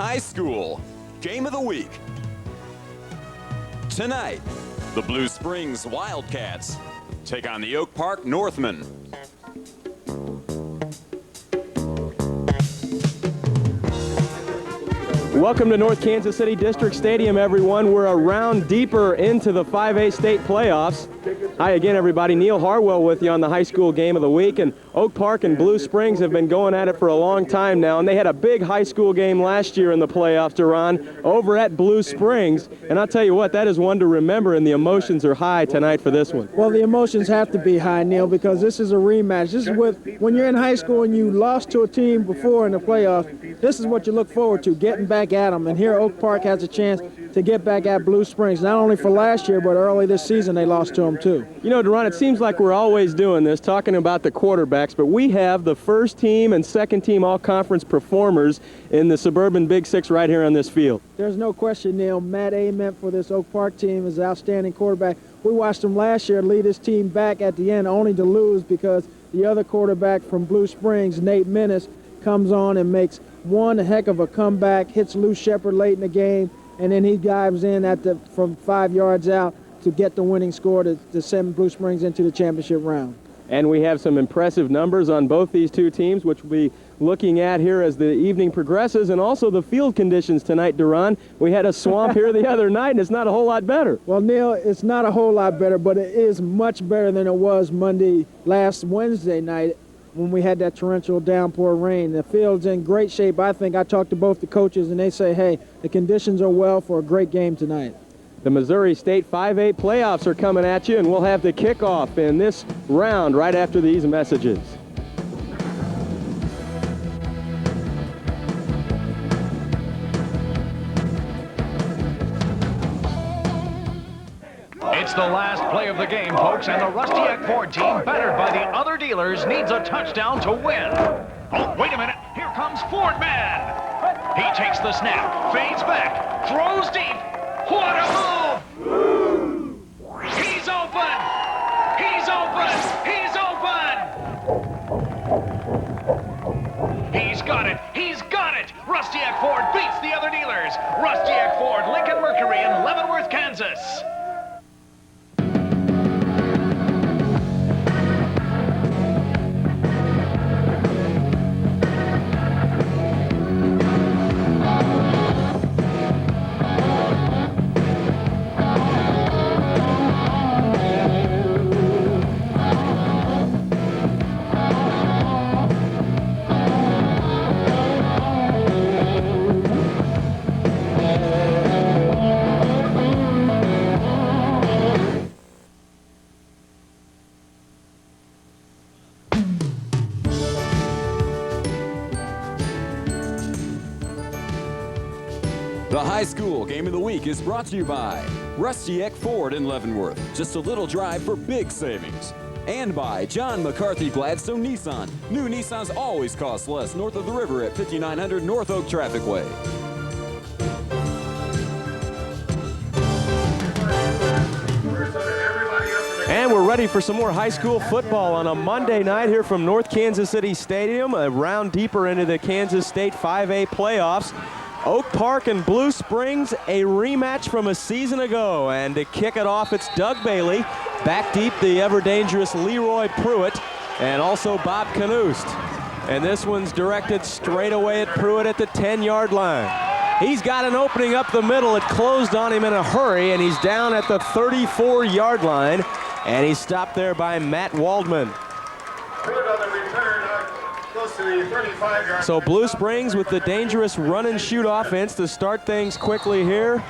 High School Game of the Week. Tonight, the Blue Springs Wildcats take on the Oak Park Northmen. Welcome to North Kansas City District Stadium, everyone. We're a round deeper into the 5A state playoffs. Hi again, everybody. Neil Harwell with you on the high school game of the week. And Oak Park and Blue Springs have been going at it for a long time now, and they had a big high school game last year in the playoffs, Duran, over at Blue Springs. And I'll tell you what, that is one to remember, and the emotions are high tonight for this one. Well, the emotions have to be high, Neil, because this is a rematch. This is when you're in high school and you lost to a team before in the playoffs, this is what you look forward to, getting back at them. And here Oak Park has a chance to get back at Blue Springs, not only for last year, but early this season they lost to them too. You know, Duran, it seems like we're always doing this, talking about the quarterbacks, but we have the first team and second team all-conference performers in the Suburban Big Six right here on this field. There's no question, Neil. Matt Ament for this Oak Park team is an outstanding quarterback. We watched him last year lead his team back at the end, only to lose because the other quarterback from Blue Springs, Nate Menace, comes on and makes one heck of a comeback, hits Lou Shepard late in the game, and then he dives in from 5 yards out to get the winning score to send Blue Springs into the championship round. And we have some impressive numbers on both these two teams, which we'll be looking at here as the evening progresses, and also the field conditions tonight, Duran. We had a swamp here the other night, and it's not a whole lot better. Well, Neil, it's not a whole lot better, but it is much better than it was last Wednesday night when we had that torrential downpour rain. The field's in great shape. I think I talked to both the coaches, and they say, hey, the conditions are well for a great game tonight. The Missouri State 5A playoffs are coming at you, and we'll have the kickoff in this round right after these messages. It's the last play of the game, folks, and the Rusty Eck Ford team, battered by the other dealers, needs a touchdown to win. Oh, wait a minute. Here comes Ford Man. He takes the snap, fades back, throws deep. What a move! He's open! He's open! He's open! He's got it! He's got it! Rusty Eck Ford beats the other dealers. Rusty Eck Ford, Lincoln Mercury in Leavenworth, Kansas. The High School Game of the Week is brought to you by Rusty Eck Ford in Leavenworth, just a little drive for big savings. And by John McCarthy Gladstone Nissan. New Nissans always cost less north of the river at 5900 North Oak Traffic Way. And we're ready for some more high school football on a Monday night here from North Kansas City Stadium, a round deeper into the Kansas State 5A playoffs. Oak Park and Blue Springs, a rematch from a season ago. And to kick it off, it's Doug Bailey. Back deep, the ever-dangerous Leroy Pruitt, and also Bob Knust. And this one's directed straight away at Pruitt at the 10-yard line. He's got an opening up the middle. It closed on him in a hurry, and he's down at the 34-yard line. And he's stopped there by Matt Waldman. So Blue Springs with the dangerous run and shoot offense to start things quickly here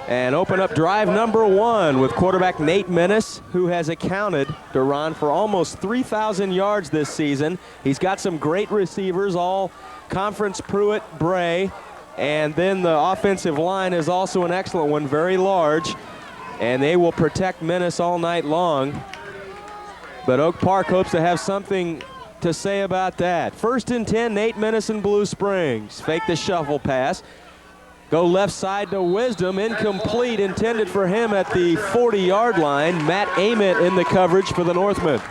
and open up drive number one with quarterback Nate Menace, who has accounted, Duran, for almost 3,000 yards this season. He's got some great receivers, all conference Pruitt, Bray, and then the offensive line is also an excellent one, very large, and they will protect Menace all night long. But Oak Park hopes to have something to say about that. First and 10, Nate Menace and Blue Springs. Fake the shuffle pass. Go left side to Wisdom, incomplete, intended for him at the 40-yard line. Matt Ament in the coverage for the Northmen.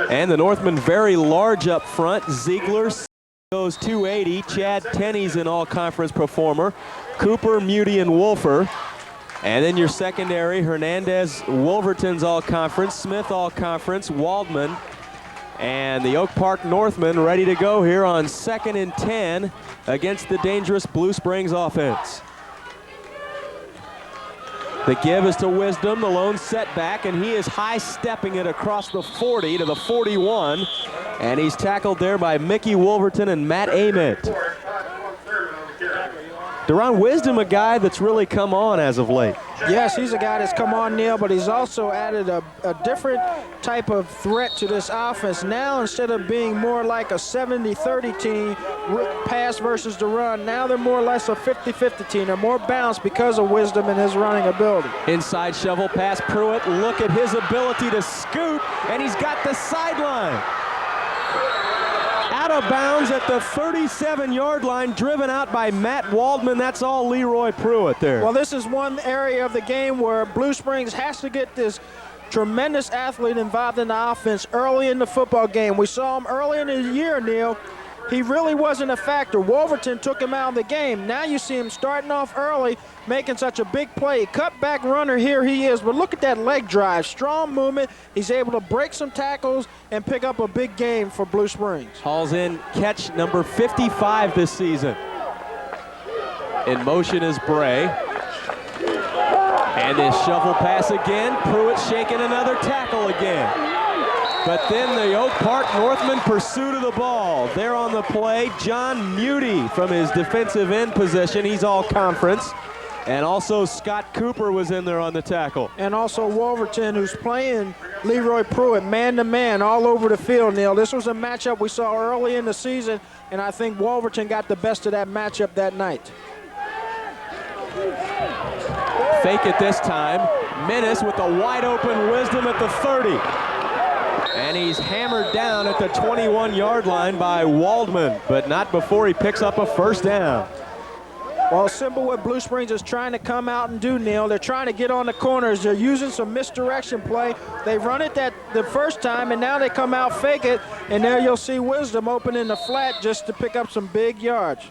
And the Northmen very large up front. Ziegler goes 280. Chad Tenney's an all-conference performer. Cooper, Muty, and Wolfer. And then your secondary, Hernandez, Wolverton's all-conference, Smith all-conference, Waldman, and the Oak Park Northmen ready to go here on 2nd and 10 against the dangerous Blue Springs offense. The give is to Wisdom, the lone setback, and he is high-stepping it across the 40 to the 41, and he's tackled there by Mickey Wolverton and Matt Ament. Deron Wisdom, a guy that's really come on as of late. Yes, he's a guy that's come on, Neil, but he's also added a different type of threat to this offense. Now, instead of being more like a 70-30 team, pass versus the run, now they're more or less a 50-50 team. They're more balanced because of Wisdom and his running ability. Inside shovel pass, Pruitt. Look at his ability to scoot, and he's got the sideline. Out of bounds at the 37-yard line, driven out by Matt Waldman. That's all Leroy Pruitt there. Well, this is one area of the game where Blue Springs has to get this tremendous athlete involved in the offense early in the football game. We saw him early in the year, Neil. He really wasn't a factor. Wolverton took him out of the game. Now you see him starting off early, making such a big play. Cutback runner, here he is. But look at that leg drive. Strong movement. He's able to break some tackles and pick up a big game for Blue Springs. Hauls in catch number 55 this season. In motion is Bray. And this shovel pass again. Pruitt shaking another tackle again. But then the Oak Park Northmen pursuit of the ball. There on the play, John Muty from his defensive end position. He's all conference. And also Scott Cooper was in there on the tackle. And also Wolverton, who's playing Leroy Pruitt man-to-man all over the field, Neil. This was a matchup we saw early in the season, and I think Wolverton got the best of that matchup that night. Fake it this time. Menace with a wide-open Wisdom at the 30. And he's hammered down at the 21-yard line by Waldman, but not before he picks up a first down. Well, simple what Blue Springs is trying to come out and do, Neil. They're trying to get on the corners. They're using some misdirection play. They run it the first time, and now they come out, fake it, and there you'll see Wisdom open in the flat just to pick up some big yards.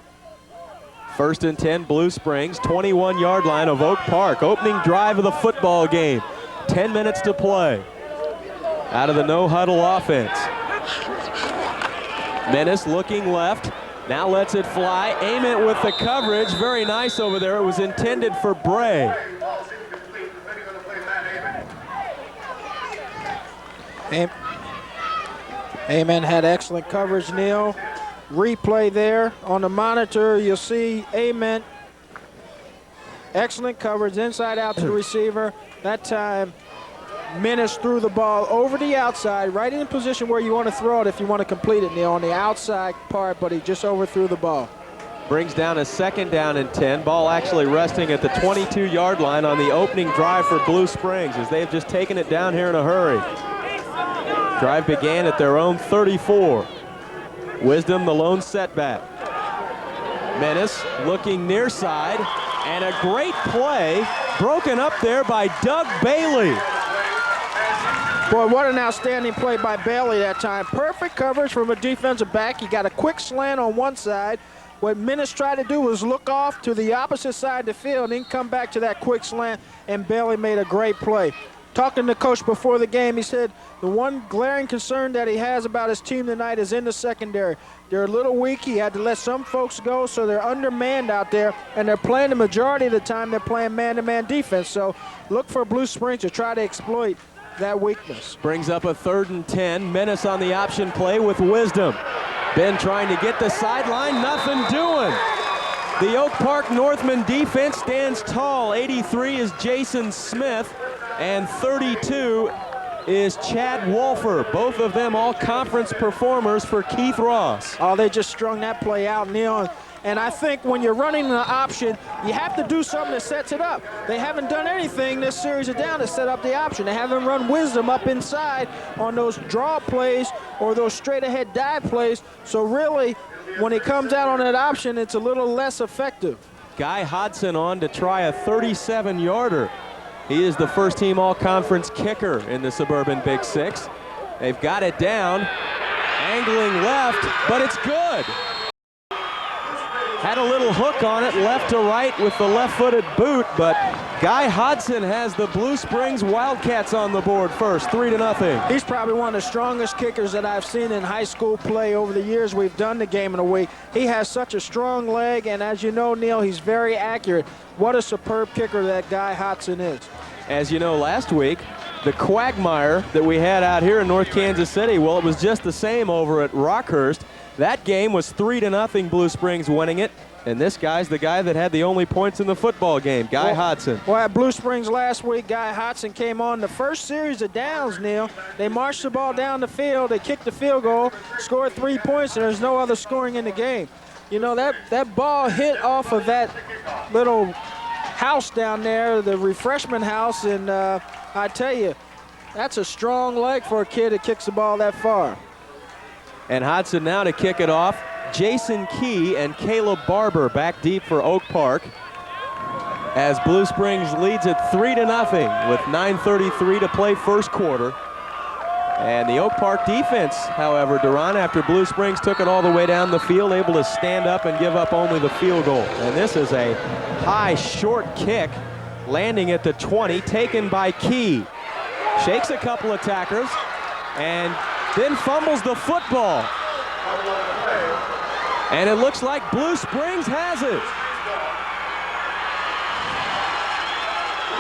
1st and 10, Blue Springs, 21-yard line of Oak Park. Opening drive of the football game. 10 minutes to play. Out of the no-huddle offense. Menace looking left. Now lets it fly. Ament with the coverage. Very nice over there. It was intended for Bray. Ament had excellent coverage, Neil. Replay there on the monitor. You'll see Ament. Excellent coverage, inside out to the receiver. That time, Menace threw the ball over the outside, right in the position where you want to throw it if you want to complete it, Neil, on the outside part, but he just overthrew the ball. Brings down a 2nd down and 10. Ball actually resting at the 22-yard line on the opening drive for Blue Springs as they've just taken it down here in a hurry. Drive began at their own 34. Wisdom, the lone setback. Menace looking near side, and a great play broken up there by Doug Bailey. Boy, what an outstanding play by Bailey that time. Perfect coverage from a defensive back. He got a quick slant on one side. What Menace tried to do was look off to the opposite side of the field and then come back to that quick slant, and Bailey made a great play. Talking to Coach before the game, he said the one glaring concern that he has about his team tonight is in the secondary. They're a little weak. He had to let some folks go, so they're undermanned out there, and they're playing the majority of the time they're playing man-to-man defense. So look for Blue Springs to try to exploit that weakness. Brings up a 3rd and 10. Menace on the option play with Wisdom. Ben trying to get the sideline, nothing doing. The Oak Park Northmen defense stands tall. 83 is Jason Smith, and 32 is Chad Wolfer. Both of them all conference performers for Keith Ross. Oh, they just strung that play out, Neil. And I think when you're running an option, you have to do something that sets it up. They haven't done anything this series of down to set up the option. They haven't run Wisdom up inside on those draw plays or those straight-ahead dive plays. So really, when it comes out on that option, it's a little less effective. Guy Hodson on to try a 37-yarder. He is the first-team all-conference kicker in the Suburban Big Six. They've got it down, angling left, but it's good. Had a little hook on it, left to right with the left-footed boot, but Guy Hodson has the Blue Springs Wildcats on the board first, 3-0. He's probably one of the strongest kickers that I've seen in high school play over the years we've done the Game of the Week. He has such a strong leg, and as you know, Neil, he's very accurate. What a superb kicker that Guy Hodson is. As you know, last week, the quagmire that we had out here in North Kansas City, well, it was just the same over at Rockhurst. That game was 3-0, Blue Springs winning it. And this guy's the guy that had the only points in the football game, Guy Hodson. Well, at Blue Springs last week, Guy Hodson came on the first series of downs, Neil. They marched the ball down the field, they kicked the field goal, scored 3 points, and there's no other scoring in the game. You know, that ball hit off of that little house down there, the refreshment house, and I tell you, that's a strong leg for a kid that kicks the ball that far. And Hodson now to kick it off. Jason Key and Caleb Barber back deep for Oak Park as Blue Springs leads it 3-0 with 9:33 to play first quarter. And the Oak Park defense, however, Duran, after Blue Springs took it all the way down the field, able to stand up and give up only the field goal. And this is a high, short kick landing at the 20, taken by Key. Shakes a couple of tacklers and then fumbles the football. And it looks like Blue Springs has it.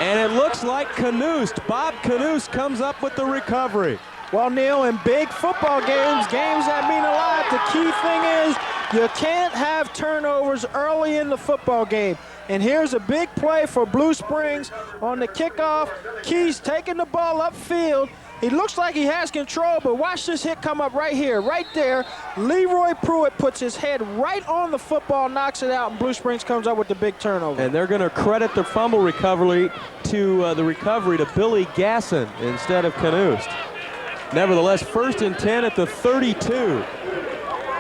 And it looks like Knust, Bob Knust, comes up with the recovery. Well, Neil, in big football games, games that mean a lot, the key thing is you can't have turnovers early in the football game. And here's a big play for Blue Springs on the kickoff. Key's taking the ball upfield. He looks like he has control, but watch this hit come up right here, right there. Leroy Pruitt puts his head right on the football, knocks it out, and Blue Springs comes up with the big turnover. And they're going to credit the fumble recovery to Billy Gasson instead of Knust. Nevertheless, 1st and 10 at the 32.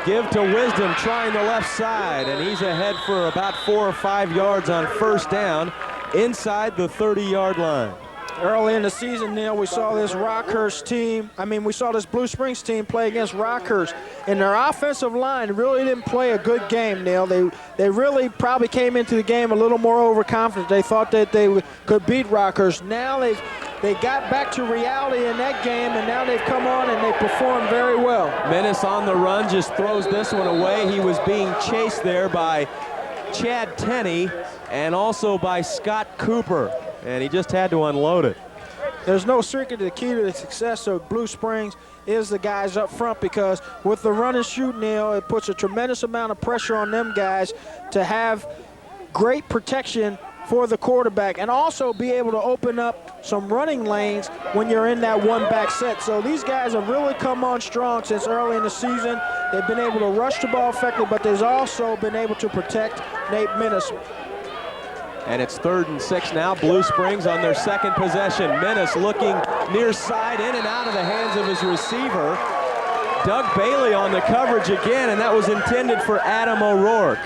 Give to Wisdom trying the left side, and he's ahead for about 4 or 5 yards on first down inside the 30-yard line. Early in the season, Neil, we saw this we saw this Blue Springs team play against Rockhurst, and their offensive line really didn't play a good game, Neil. They really probably came into the game a little more overconfident. They thought that they could beat Rockhurst. Now they got back to reality in that game, and now they've come on and they performed very well. Menace on the run just throws this one away. He was being chased there by Chad Tenney and also by Scott Cooper, and he just had to unload it. There's no secret to the key to the success of Blue Springs is the guys up front, because with the run and shoot, Neil, it puts a tremendous amount of pressure on them guys to have great protection for the quarterback and also be able to open up some running lanes when you're in that one-back set. So these guys have really come on strong since early in the season. They've been able to rush the ball effectively, but they've also been able to protect Nate Menace. And it's 3rd and 6 now. Blue Springs on their second possession. Menace looking near side, in and out of the hands of his receiver. Doug Bailey on the coverage again, and that was intended for Adam O'Rourke.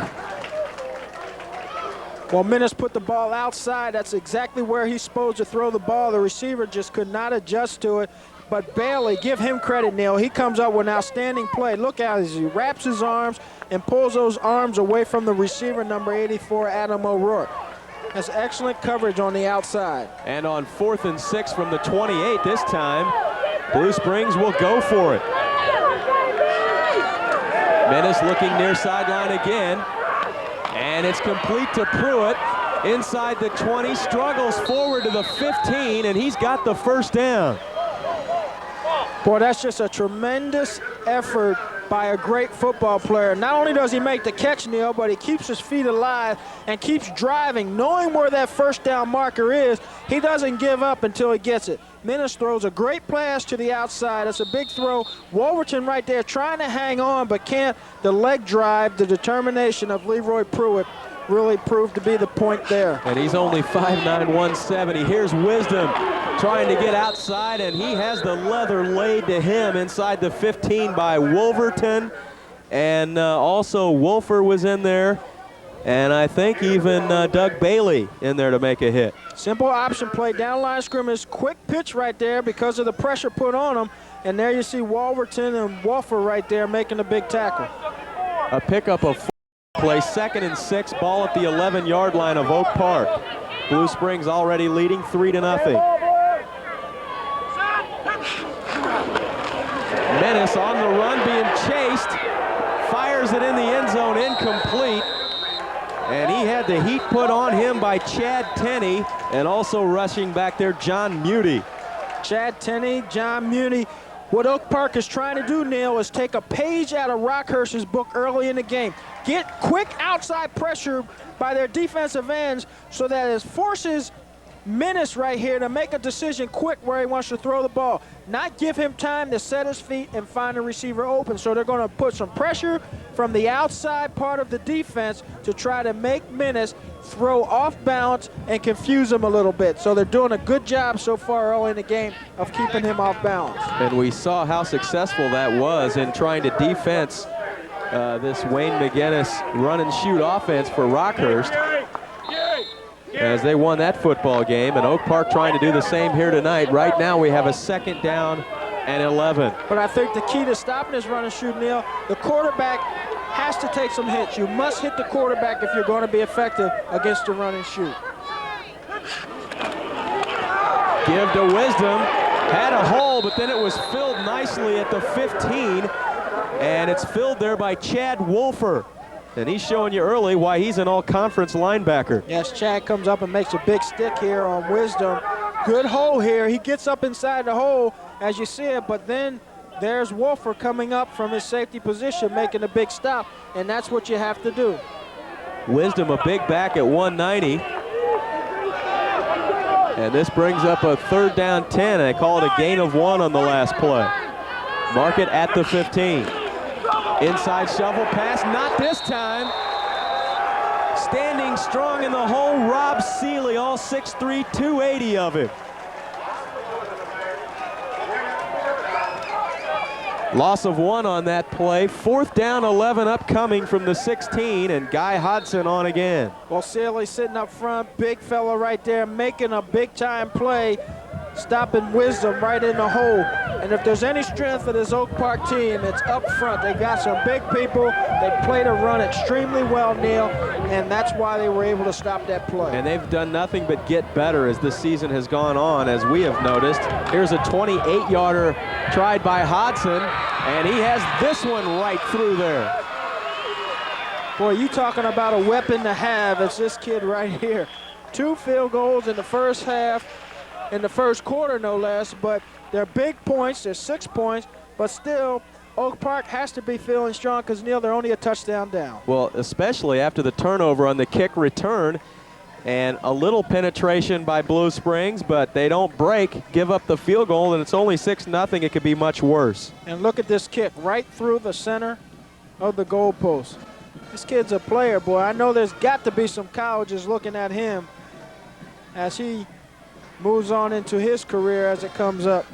Well, Menace put the ball outside. That's exactly where he's supposed to throw the ball. The receiver just could not adjust to it. But Bailey, give him credit, Neil. He comes up with an outstanding play. Look out as he wraps his arms and pulls those arms away from the receiver, number 84, Adam O'Rourke. That's excellent coverage on the outside. And on 4th and 6 from the 28 this time, Blue Springs will go for it. Menace looking near sideline again. And it's complete to Pruitt inside the 20, struggles forward to the 15, and he's got the first down. Boy, that's just a tremendous effort by a great football player. Not only does he make the catch, Neil, but he keeps his feet alive and keeps driving. Knowing where that first down marker is, he doesn't give up until he gets it. Menace throws a great pass to the outside. That's a big throw. Wolverton right there trying to hang on, but can't. The leg drive, the determination of Leroy Pruitt really proved to be the point there. And he's only 5'9", 170. Here's Wisdom trying to get outside, and he has the leather laid to him inside the 15 by Wolverton. And also Wolfer was in there. And I think even Doug Bailey in there to make a hit. Simple option play, down line scrimmage, quick pitch right there because of the pressure put on him. And there you see Wolverton and Wolfer right there making a big tackle. A pickup of Play 2nd and 6, ball at the 11-yard line of Oak Park. Blue Springs already leading 3-0. Menace on the run, being chased, fires it in the end zone, incomplete. And he had the heat put on him by Chad Tenney, and also rushing back there, John Muty. Chad Tenney, John Muty. What Oak Park is trying to do, Neil, is take a page out of Rockhurst's book early in the game. Get quick outside pressure by their defensive ends so that it forces Menace right here to make a decision quick where he wants to throw the ball. Not give him time to set his feet and find a receiver open. So they're going to put some pressure from the outside part of the defense to try to make Menace throw off balance and confuse him a little bit. So they're doing a good job so far early in the game of keeping him off balance. And we saw how successful that was in trying to defense this Wayne McGinnis run and shoot offense for Rockhurst, as they won that football game. And Oak Park trying to do the same here tonight. Right now we have a 2nd down and 11. But I think the key to stopping this run and shoot, Neil, the quarterback has to take some hits. You must hit the quarterback if you're going to be effective against the run and shoot. Give to Wisdom, had a hole, but then it was filled nicely at the 15, and it's filled there by Chad Wolfer. And he's showing you early why he's an all-conference linebacker. Yes, Chad comes up and makes a big stick here on Wisdom. Good hole here. He gets up inside the hole, as you see it, but then there's Wolfer coming up from his safety position, making a big stop, and that's what you have to do. Wisdom a big back at 190. And this brings up a 3rd down 10. They call it a gain of 1 on the last play. Mark it at the 15. Inside shovel pass, not this time. Standing strong in the hole, Rob Seeley, all 6'3", 280 of him. Loss of 1 on that play. 4th down 11 upcoming from the 16, and Guy Hodson on again. Well, Seeley sitting up front, big fella right there, making a big-time play, stopping Wisdom right in the hole. And if there's any strength of this Oak Park team, it's up front. They've got some big people. They play to run extremely well, Neil, and that's why they were able to stop that play. And they've done nothing but get better as the season has gone on, as we have noticed. Here's a 28-yarder tried by Hodson, and he has this one right through there. Boy, you talking about a weapon to have. It's this kid right here. 2 field goals in the first half, in the first quarter no less, but they're big points. They're 6 points, but still Oak Park has to be feeling strong because, Neil, they're only a touchdown down. Well, especially after the turnover on the kick return, and a little penetration by Blue Springs, but they don't break, give up the field goal, and it's only 6-0. It could be much worse. And look at this kick right through the center of the goalpost. This kid's a player, boy. I know there's got to be some colleges looking at him as he moves on into his career as it comes up.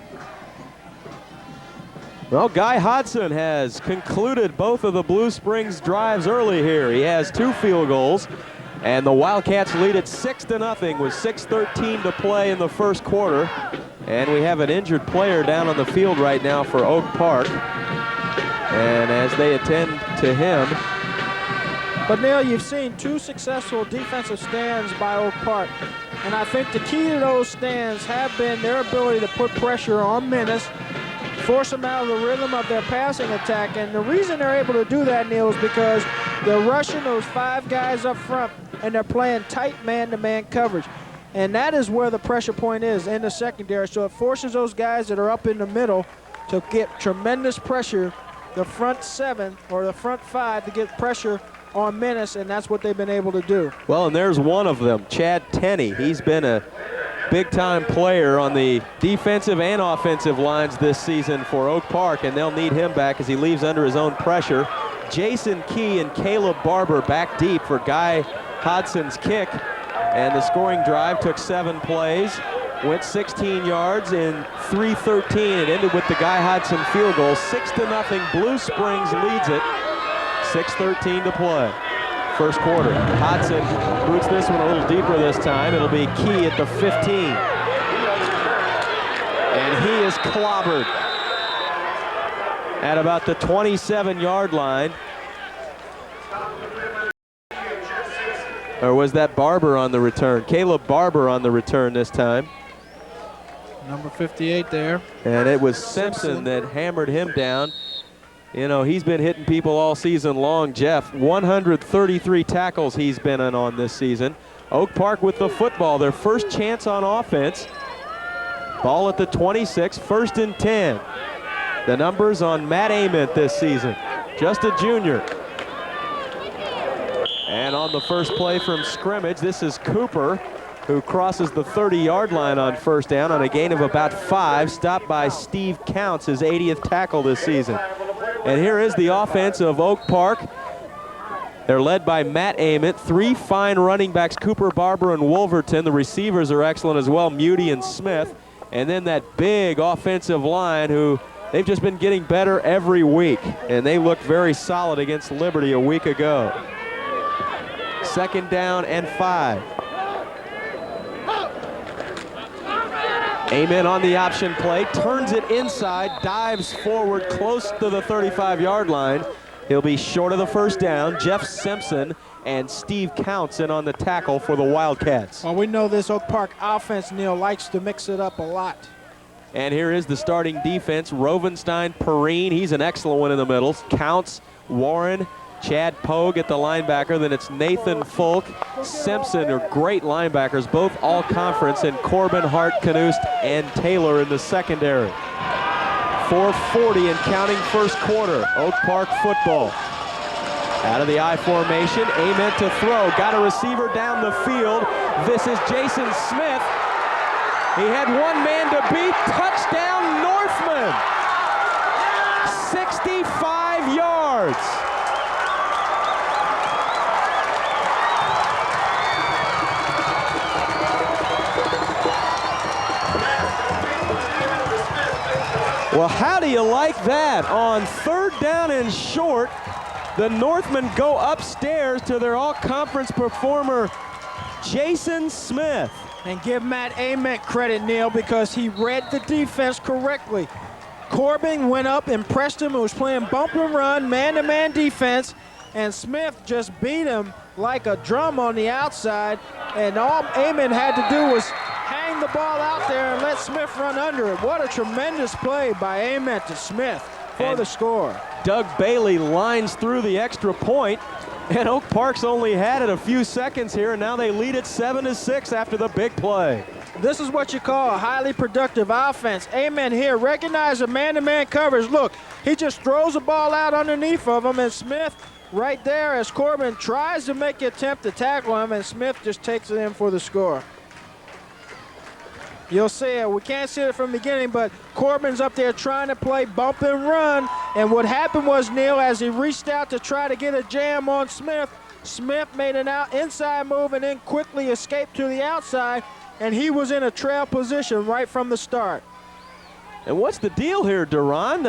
Well, Guy Hodson has concluded both of the Blue Springs drives early here. He has 2 field goals, and the Wildcats lead at 6-0 with 6:13 to play in the first quarter. And we have an injured player down on the field right now for Oak Park. And as they attend to him. But Neil, you've seen 2 successful defensive stands by Oak Park. And I think the key to those stands have been their ability to put pressure on Menace, force them out of the rhythm of their passing attack. And the reason they're able to do that, Neil, is because they're rushing those 5 guys up front and they're playing tight man-to-man coverage. And that is where the pressure point is in the secondary. So it forces those guys that are up in the middle to get tremendous pressure, the front 7 or the front 5 to get pressure on Menace, and that's what they've been able to do. Well, and there's one of them, Chad Tenney. He's been a big-time player on the defensive and offensive lines this season for Oak Park, and they'll need him back as he leaves under his own pressure. Jason Key and Caleb Barber back deep for Guy Hodson's kick, and the scoring drive took 7 plays, went 16 yards in 3:13. It ended with the Guy Hodson field goal. 6-0, Blue Springs leads it. 6:13 to play. First quarter. Hodson boots this one a little deeper this time. It'll be Key at the 15. And he is clobbered at about the 27-yard line. Or was that Barber on the return? Caleb Barber on the return this time. Number 58 there. And it was Simpson that hammered him down. You know, he's been hitting people all season long, Jeff. 133 tackles he's been in on this season. Oak Park with the football, their first chance on offense. Ball at the 26, 1st and 10. The numbers on Matt Ament this season, just a junior. And on the first play from scrimmage, this is Cooper, who crosses the 30-yard line on 1st down on a gain of about 5, stopped by Steve Counts, his 80th tackle this season. And here is the offense of Oak Park. They're led by Matt Ament, 3 fine running backs, Cooper, Barber, and Wolverton. The receivers are excellent as well, Muty and Smith. And then that big offensive line who they've just been getting better every week. And they looked very solid against Liberty a week ago. 2nd down and 5. Ament on the option play, turns it inside, dives forward close to the 35-yard line. He'll be short of the 1st down. Jeff Simpson and Steve Counts in on the tackle for the Wildcats. Well, we know this Oak Park offense, Neil, likes to mix it up a lot. And here is the starting defense. Rovenstein, Perrine, he's an excellent one in the middle. Counts, Warren, Chad Pogue at the linebacker. Then it's Nathan Folk, Simpson are great linebackers, both all conference, and Corbin, Hart, Knust, and Taylor in the secondary. 4:40 and counting 1st quarter. Oak Park football. Out of the I formation, Ament to throw. Got a receiver down the field. This is Jason Smith. He had one man to beat. Touchdown, Northman. 65 yards. Well, how do you like that? On 3rd down and short, the Northmen go upstairs to their all-conference performer, Jason Smith. And give Matt Ament credit, Neil, because he read the defense correctly. Corbin went up and pressed him. He was playing bump and run, man-to-man defense, and Smith just beat him like a drum on the outside, and all Ament had to do was hang the ball out there and let Smith run under it. What a tremendous play by Ament to Smith for the score. Doug Bailey lines through the extra point, and Oak Park's only had it a few seconds here, and now they lead it 7-6 after the big play. This is what you call a highly productive offense. Ament here, recognize the man-to-man coverage. Look, he just throws the ball out underneath of him, and Smith right there as Corbin tries to make an attempt to tackle him, and Smith just takes it in for the score. You'll see it. We can't see it from the beginning, but Corbin's up there trying to play bump and run. And what happened was, Neil, as he reached out to try to get a jam on Smith, Smith made an inside move and then quickly escaped to the outside, and he was in a trail position right from the start. And what's the deal here, Duran?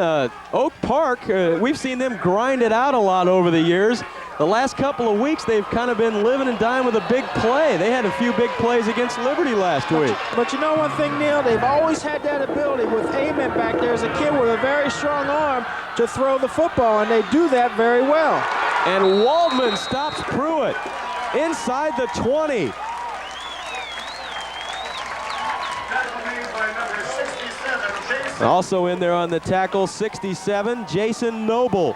Oak Park, we've seen them grind it out a lot over the years. The last couple of weeks, they've kind of been living and dying with a big play. They had a few big plays against Liberty last week. But you know one thing, Neil? They've always had that ability with Ament back there as a kid with a very strong arm to throw the football, and they do that very well. And Waldman stops Pruitt inside the 20. Also in there on the tackle, 67, Jason Noble.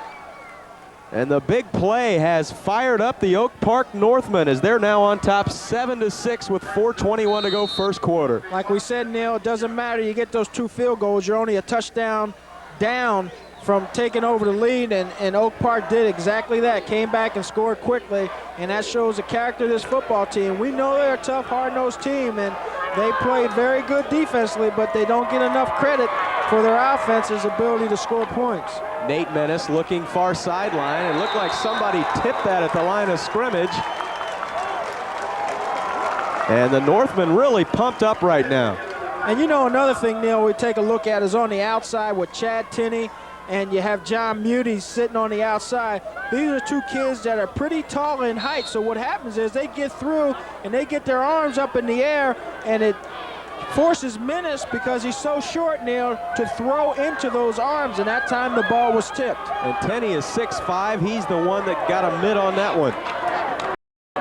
And the big play has fired up the Oak Park Northmen as they're now on top 7-6 with 4:21 to go 1st quarter. Like we said, Neil, it doesn't matter. You get those 2 field goals, you're only a touchdown down from taking over the lead, and Oak Park did exactly that. Came back and scored quickly, and that shows the character of this football team. We know they're a tough, hard-nosed team, and they played very good defensively, but they don't get enough credit for their offense's ability to score points. Nate Menace looking far sideline. It looked like somebody tipped that at the line of scrimmage. And the Northmen really pumped up right now. And you know another thing, Neil, we take a look at is on the outside with Chad Tenney, and you have John Muty sitting on the outside. These are 2 kids that are pretty tall in height, so what happens is they get through and they get their arms up in the air, and it forces Menace, because he's so short, Neil, to throw into those arms, and that time the ball was tipped. And Tenney is 6'5". He's the one that got a mid on that one.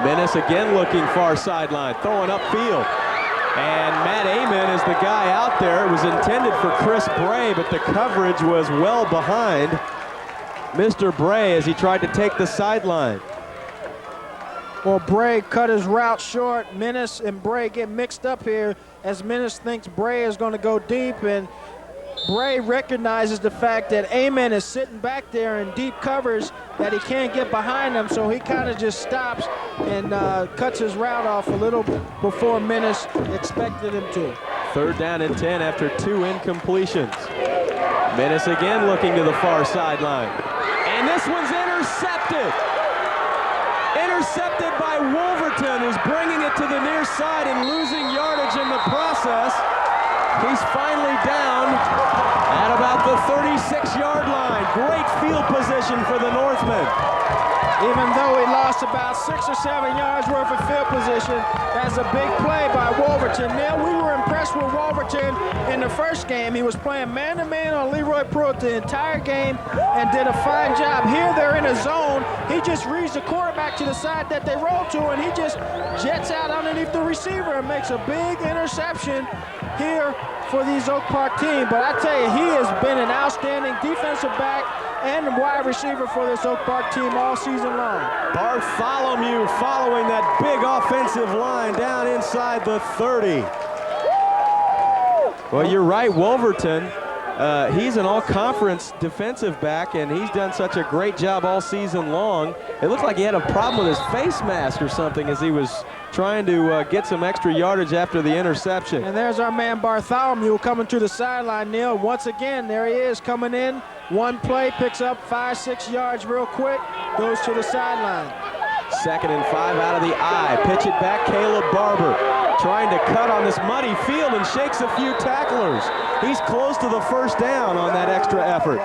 Menace again looking far sideline, throwing upfield. And Matt Amen is the guy out there. It was intended for Chris Bray, but the coverage was well behind Mr. Bray as he tried to take the sideline. Well, Bray cut his route short. Menace and Bray get mixed up here as Menace thinks Bray is going to go deep, and Bray recognizes the fact that Amen is sitting back there in deep covers that he can't get behind him, so he kind of just stops and cuts his route off a little before Menace expected him to. 3rd down and 10 after 2 incompletions. Menace again looking to the far sideline. And this one's intercepted. Intercepted by Wolverton, who's bringing it to the near side and losing yardage in the process. He's finally down at about the 36-yard line. Great field position for the Northmen. Even though he lost about 6 or 7 yards worth of field position, that's a big play by Wolverton. Now, we were impressed with Wolverton in the first game. He was playing man-to-man on Leroy Pruitt the entire game and did a fine job. Here they're in a zone. He just reads the quarterback to the side that they roll to, and he just jets out underneath the receiver and makes a big interception here for these Oak Park team. But I tell you, he has been an outstanding defensive back and wide receiver for this Oak Park team all season long. Bartholomew following that big offensive line down inside the 30. Well, you're right, Wolverton. He's an all-conference defensive back, and he's done such a great job all season long. It looked like he had a problem with his face mask or something as he was trying to get some extra yardage after the interception. And there's our man Bartholomew coming to the sideline, Neil. Once again, there he is coming in. One play, picks up 5-6 yards real quick, goes to the sideline. 2nd and 5 out of the I. Pitch it back, Caleb Barber trying to cut on this muddy field and shakes a few tacklers. He's close to the 1st down on that extra effort.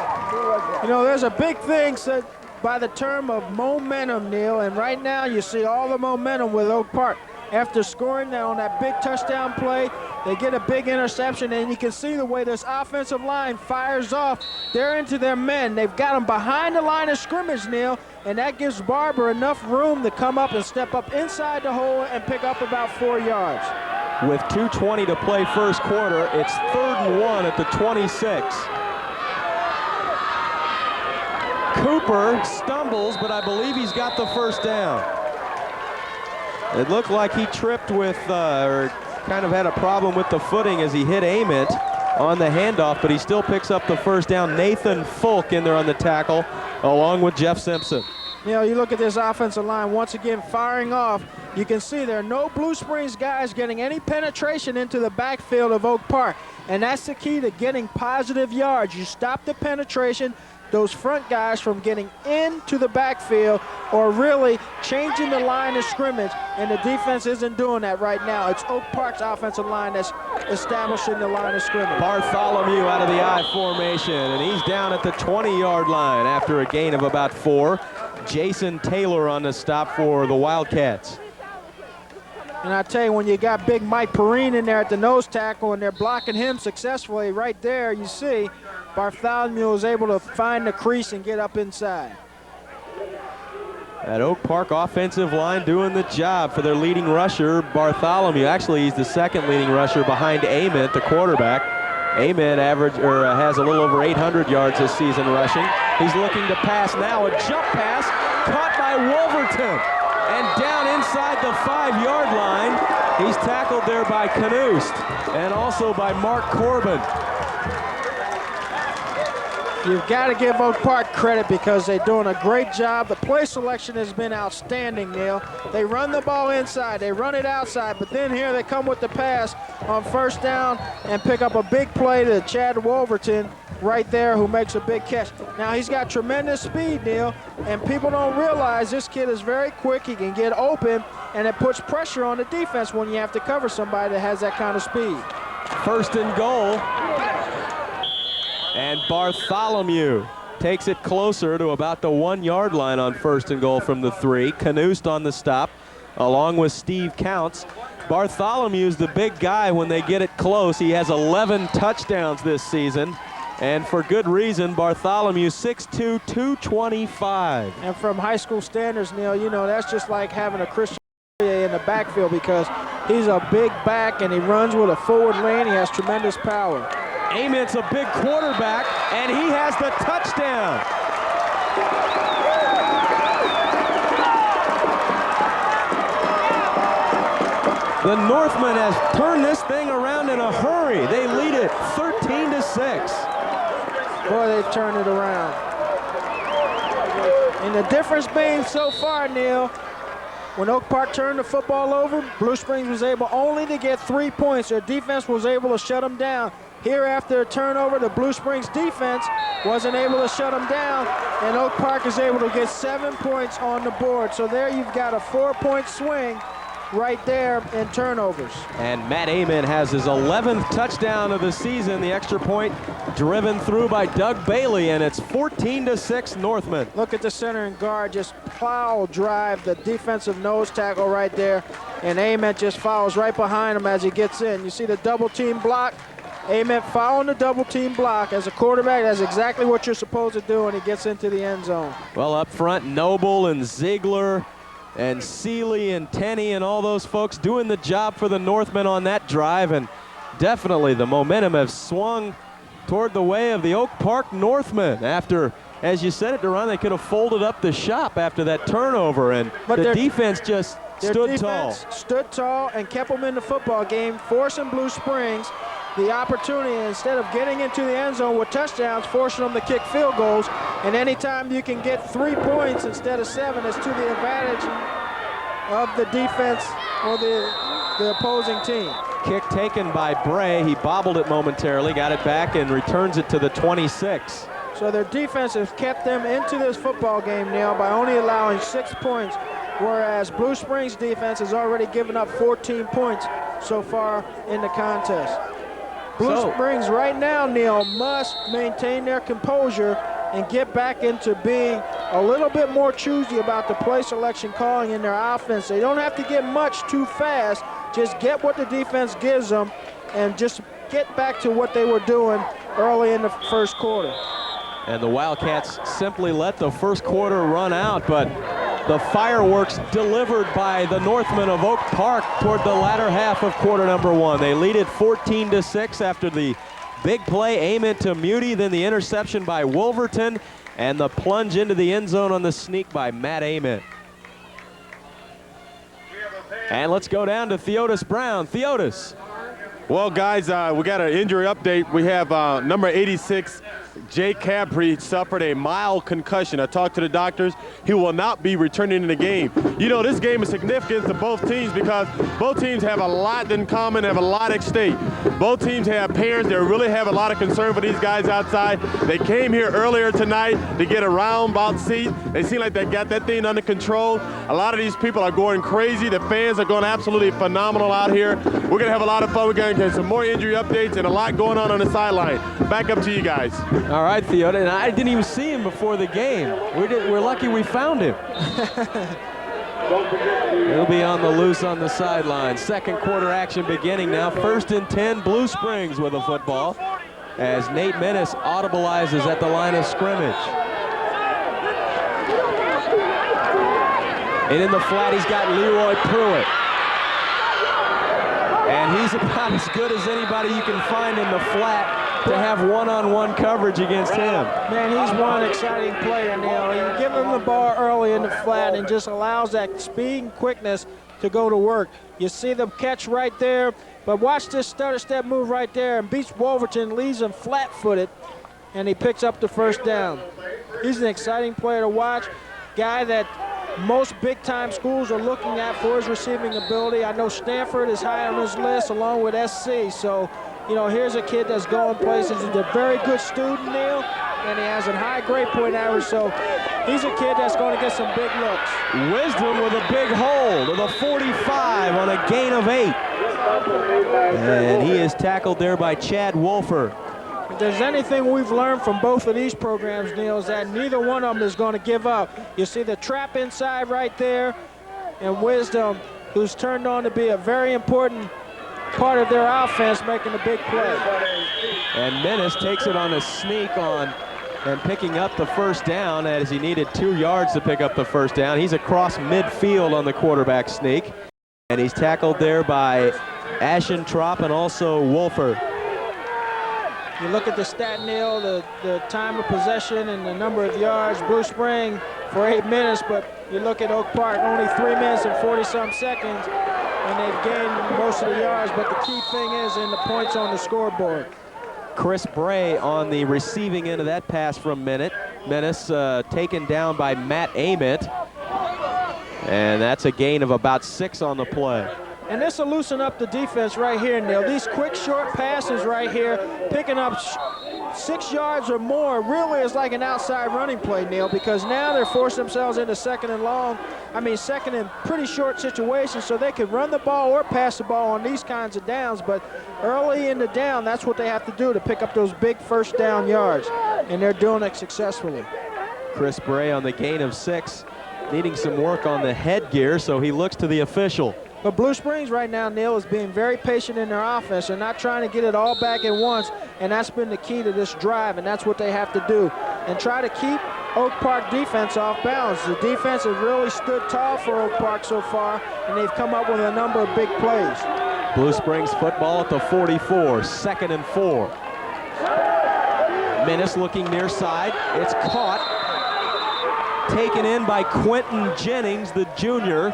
You know, there's a big thing said by the term of momentum, Neil, and right now you see all the momentum with Oak Park. After scoring on that big touchdown play, they get a big interception, and you can see the way this offensive line fires off. They're into their men. They've got them behind the line of scrimmage, Neil, and that gives Barber enough room to come up and step up inside the hole and pick up about 4 yards. With 2:20 to play first quarter, it's 3rd and 1 at the 26. Cooper stumbles, but I believe he's got the 1st down. It looked like he tripped with, or kind of had a problem with the footing as he hit Ament on the handoff, but he still picks up the 1st down. Nathan Folk in there on the tackle, along with Jeff Simpson. You know, you look at this offensive line once again firing off. You can see there are no Blue Springs guys getting any penetration into the backfield of Oak Park, and that's the key to getting positive yards. You stop the penetration, those front guys from getting into the backfield or really changing the line of scrimmage, and the defense isn't doing that right now. It's Oak Park's offensive line that's establishing the line of scrimmage. Bartholomew out of the I formation, and he's down at the 20-yard line after a gain of about 4. Jason Taylor on the stop for the Wildcats. And I tell you, when you got big Mike Perrine in there at the nose tackle and they're blocking him successfully right there, you see Bartholomew is able to find the crease and get up inside. That Oak Park offensive line doing the job for their leading rusher, Bartholomew. Actually, he's the 2nd leading rusher behind Ament, the quarterback. Ament has a little over 800 yards this season rushing. He's looking to pass now, a jump pass caught by Wolverton. And down inside the 5-yard line, he's tackled there by Knust and also by Mark Corbin. You've got to give Oak Park credit because they're doing a great job. The play selection has been outstanding, Neil. They run the ball inside, they run it outside, but then here they come with the pass on 1st down and pick up a big play to Chad Wolverton right there, who makes a big catch. Now, he's got tremendous speed, Neil, and people don't realize this kid is very quick. He can get open, and it puts pressure on the defense when you have to cover somebody that has that kind of speed. 1st and goal. And Bartholomew takes it closer to about the 1-yard line on 1st and goal from the 3. Knust on the stop, along with Steve Counts. Bartholomew's the big guy when they get it close. He has 11 touchdowns this season, and for good reason. Bartholomew 6'2", 225. And from high school standards, Neil, you know, that's just like having a Christian in the backfield because he's a big back and he runs with a forward lean. He has tremendous power. Ament's a big quarterback, and he has the touchdown. The Northmen has turned this thing around in a hurry. They lead it 13-6. Boy, they turned it around. And the difference being so far, Neil, when Oak Park turned the football over, Blue Springs was able only to get 3 points. Their defense was able to shut them down. Here after a turnover, the Blue Springs defense wasn't able to shut them down, and Oak Park is able to get 7 points on the board. So there you've got a 4-point swing right there in turnovers. And Matt Ament has his 11th touchdown of the season. The extra point driven through by Doug Bailey, and it's 14-6 Northmen. Look at the center and guard just plow drive the defensive nose tackle right there, and Ament just follows right behind him as he gets in. You see the double team block. Ament following the double team block. As a quarterback, that's exactly what you're supposed to do when he gets into the end zone. Well, up front, Noble and Ziegler and Seeley and Tenney and all those folks doing the job for the Northmen on that drive, and definitely the momentum has swung toward the way of the Oak Park Northmen after, as you said it, Duran, they could have folded up the shop after that turnover, but the defense just stood tall. Stood tall and kept them in the football game, forcing Blue Springs the opportunity, instead of getting into the end zone with touchdowns, forcing them to kick field goals. And anytime you can get 3 points instead of 7, it's to the advantage of the defense or the opposing team. Kick taken by Bray. He bobbled it momentarily, got it back, and returns it to the 26. So their defense has kept them into this football game now by only allowing 6 points, whereas Blue Springs defense has already given up 14 points so far in the contest. Blue Springs right now, Neil, must maintain their composure and get back into being a little bit more choosy about the play selection calling in their offense. They don't have to get much too fast. Just get what the defense gives them and just get back to what they were doing early in the first quarter. And the Wildcats simply let the first quarter run out, but the fireworks delivered by the Northmen of Oak Park toward the latter half of quarter number 1. They lead it 14-6 after the big play, Ament to Muty, then the interception by Wolverton, and the plunge into the end zone on the sneak by Matt Ament. And let's go down to Theotis Brown. Theotis. Well, guys, we got an injury update. We have number 86, Jay Capri, suffered a mild concussion. I talked to the doctors. He will not be returning in the game. You know, this game is significant to both teams because both teams have a lot in common, have a lot at stake. Both teams have parents that really have a lot of concern for these guys outside. They came here earlier tonight to get a roundabout seat. They seem like they got that thing under control. A lot of these people are going crazy. The fans are going absolutely phenomenal out here. We're going to have a lot of fun. We're going to get some more injury updates and a lot going on the sideline. Back up to you guys. All right, Theo, and I didn't even see him before the game. We're lucky we found him. He'll be on the loose on the sideline. Second quarter action beginning now. 1st and 10, Blue Springs with a football as Nate Menace audibilizes at the line of scrimmage. And in the flat, he's got Leroy Pruitt. And he's about as good as anybody you can find in the flat to have one-on-one coverage against him. Man, he's one exciting player, Neil. You give him the ball early in the flat and just allows that speed and quickness to go to work. You see the catch right there, but watch this stutter step move right there and beats Wolverton, leaves him flat-footed, and he picks up the first down. He's an exciting player to watch, guy that most big-time schools are looking at for his receiving ability. I know Stanford is high on his list along with SC, so you know, here's a kid that's going places. He's a very good student, Neil, and he has a high grade point average, so he's a kid that's going to get some big looks. Wisdom with a big hold of the 45 on a gain of 8. And he is tackled there by Chad Wolfer. If there's anything we've learned from both of these programs, Neil, is that neither one of them is going to give up. You see the trap inside right there, and Wisdom, who's turned on to be a very important part of their offense, making a big play. And Menace takes it on a sneak on and picking up the first down as he needed 2 yards to pick up the first down. He's across midfield on the quarterback sneak. And he's tackled there by Ashentrop and also Wolford. You look at the stat, Neil, the time of possession and the number of yards. Blue Spring for 8 minutes, but you look at Oak Park, only 3 minutes and 40-some seconds, and they've gained most of the yards, but the key thing is in the points on the scoreboard. Chris Bray on the receiving end of that pass from Menace, taken down by Matt Ament. And that's a gain of about 6 on the play. And this will loosen up the defense right here, Neil. These quick, short passes right here, picking up 6 yards or more, really is like an outside running play, Neil, because now they're forcing themselves into second and pretty short situations, so they could run the ball or pass the ball on these kinds of downs. But early in the down, that's what they have to do to pick up those big first down yards, and they're doing it successfully. Chris Bray on the gain of 6, needing some work on the headgear, so he looks to the official. But Blue Springs right now, Neil, is being very patient in their offense. They're not trying to get it all back at once, and that's been the key to this drive, and that's what they have to do. And try to keep Oak Park defense off balance. The defense has really stood tall for Oak Park so far, and they've come up with a number of big plays. Blue Springs football at the 44, 2nd and 4. Menace looking near side. It's caught. Taken in by Quentin Jennings, the junior.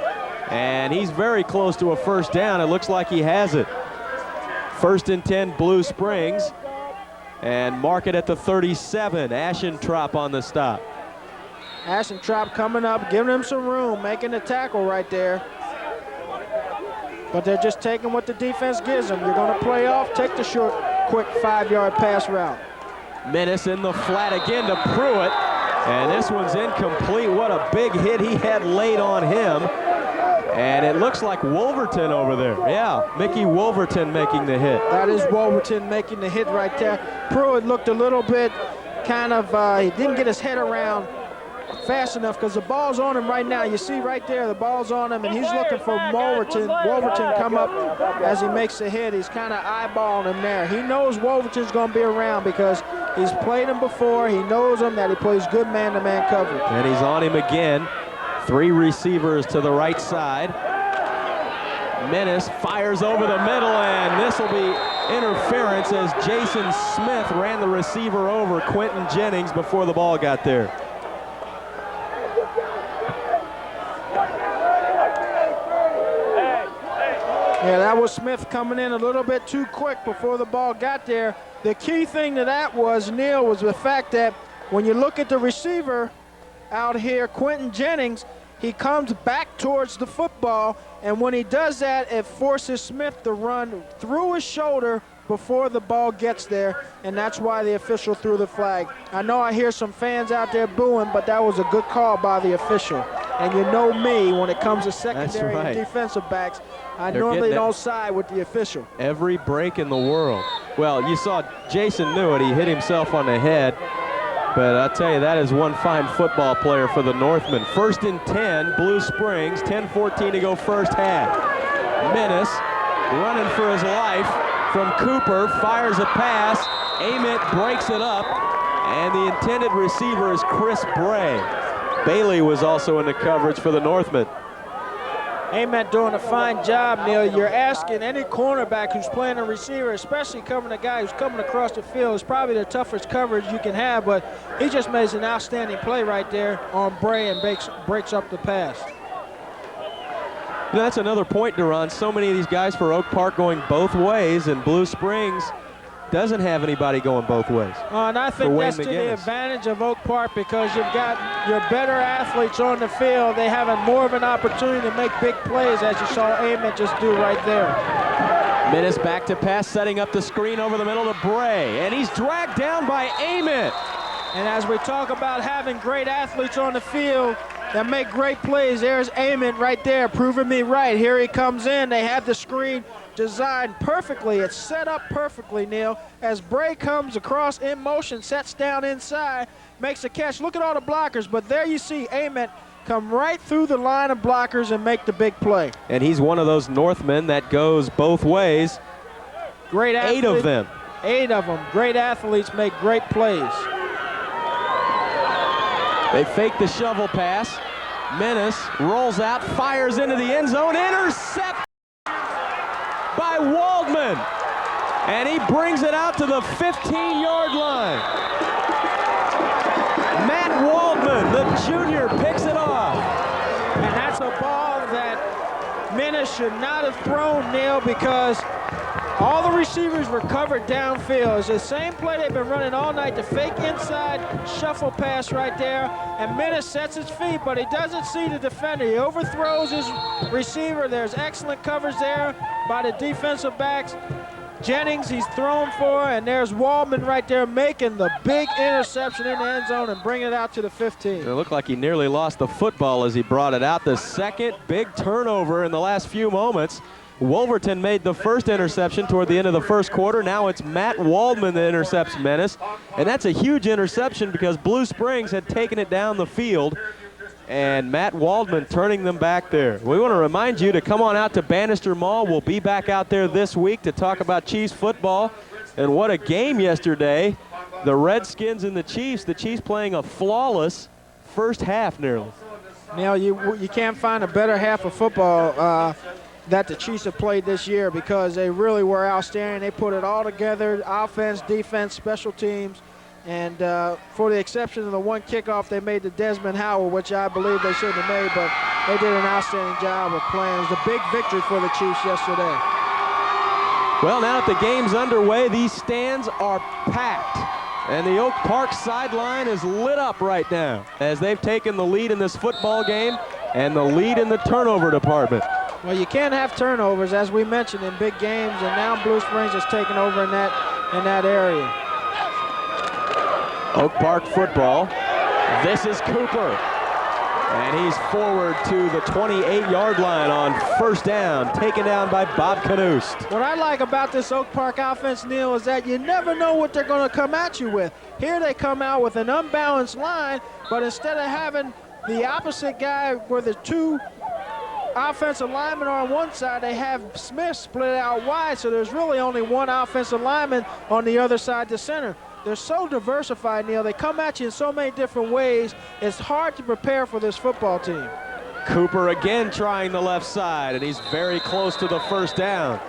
And he's very close to a first down. It looks like he has it. 1st and 10, Blue Springs. And mark it at the 37. Ashentrop on the stop. Ashentrop coming up, giving him some room, making the tackle right there. But they're just taking what the defense gives them. You're going to play off, take the short, quick 5-yard pass route. Menace in the flat again to Pruitt. And this one's incomplete. What a big hit he had laid on him. And it looks like Wolverton over there. Yeah, Mickey Wolverton making the hit. That is Wolverton making the hit right there. Pruitt looked a little bit he didn't get his head around fast enough because the ball's on him right now. You see right there, the ball's on him, and he's looking for Wolverton. Wolverton come up as he makes the hit. He's kind of eyeballing him there. He knows Wolverton's going to be around because he's played him before. He knows him, that he plays good man-to-man coverage. And he's on him again. 3 receivers to the right side. Menace fires over the middle, and this will be interference as Jason Smith ran the receiver over Quentin Jennings before the ball got there. Yeah, that was Smith coming in a little bit too quick before the ball got there. The key thing to that was, Neil, was the fact that when you look at the receiver out here, Quentin Jennings, he comes back towards the football, and when he does that, it forces Smith to run through his shoulder before the ball gets there, and that's why the official threw the flag. I know I hear some fans out there booing, but that was a good call by the official. And you know me, when it comes to secondary and defensive backs, I normally don't side with the official. Every break in the world. Well, you saw Jason knew it. He hit himself on the head. But I'll tell you, that is one fine football player for the Northmen. 1st and 10, Blue Springs, 10-14 to go first half. Menace running for his life from Cooper, fires a pass. Ament breaks it up, and the intended receiver is Chris Bray. Bailey was also in the coverage for the Northmen. Ament doing a fine job, Neil. You're asking any cornerback who's playing a receiver, especially covering a guy who's coming across the field, is probably the toughest coverage you can have, but he just makes an outstanding play right there on Bray and breaks up the pass. You know, that's another point, Duran. So many of these guys for Oak Park going both ways, and Blue Springs doesn't have anybody going both ways. And I think that's to the advantage of Oak Park because you've got your better athletes on the field. They have more of an opportunity to make big plays, as you saw Ament just do right there. Menace back to pass, setting up the screen over the middle to Bray, and he's dragged down by Ament. And as we talk about having great athletes on the field that make great plays, there's Ament right there proving me right. Here he comes in. They have the screen designed perfectly. It's set up perfectly, Neil. As Bray comes across in motion, sets down inside, makes a catch. Look at all the blockers, but there you see Ament come right through the line of blockers and make the big play. And he's one of those Northmen that goes both ways. Great athlete. 8 of them. 8 of them. Great athletes make great plays. They fake the shovel pass. Menace rolls out, fires into the end zone, intercept. by Waldman. And he brings it out to the 15-yard line. Matt Waldman, the junior, picks it off. And that's a ball that Menace should not have thrown, Neil, because all the receivers were covered downfield. It's the same play they've been running all night, the fake inside shuffle pass right there, and Menace sets his feet, but he doesn't see the defender. He overthrows his receiver. There's excellent coverage there by the defensive backs. Jennings, he's thrown for, and there's Waldman right there making the big interception in the end zone and bringing it out to the 15. It looked like he nearly lost the football as he brought it out. The second big turnover in the last few moments. Wolverton made the first interception toward the end of the first quarter. Now it's Matt Waldman that intercepts Menace. And that's a huge interception because Blue Springs had taken it down the field. And Matt Waldman turning them back there. We want to remind you to come on out to Bannister Mall. We'll be back out there this week to talk about Chiefs football. And what a game yesterday. The Redskins and the Chiefs playing a flawless first half nearly. Now, you can't find a better half of football that the Chiefs have played this year because they really were outstanding. They put it all together, offense, defense, special teams. And for the exception of the one kickoff they made to Desmond Howard, which I believe they shouldn't have made, but they did an outstanding job of playing. It was a big victory for the Chiefs yesterday. Well, now that the game's underway, these stands are packed. And the Oak Park sideline is lit up right now as they've taken the lead in this football game and the lead in the turnover department. Well, you can't have turnovers, as we mentioned, in big games, and now Blue Springs has taken over in that area. Oak Park football. This is Cooper. And he's forward to the 28-yard line on first down, taken down by Bob Knust. What I like about this Oak Park offense, Neil, is that you never know what they're going to come at you with. Here they come out with an unbalanced line, but instead of having the opposite guy where the two offensive linemen are on one side, they have Smith split out wide, so there's really only one offensive lineman on the other side, the center. They're so diversified, Neil. They come at you in so many different ways. It's hard to prepare for this football team. Cooper again trying the left side, and he's very close to the first down.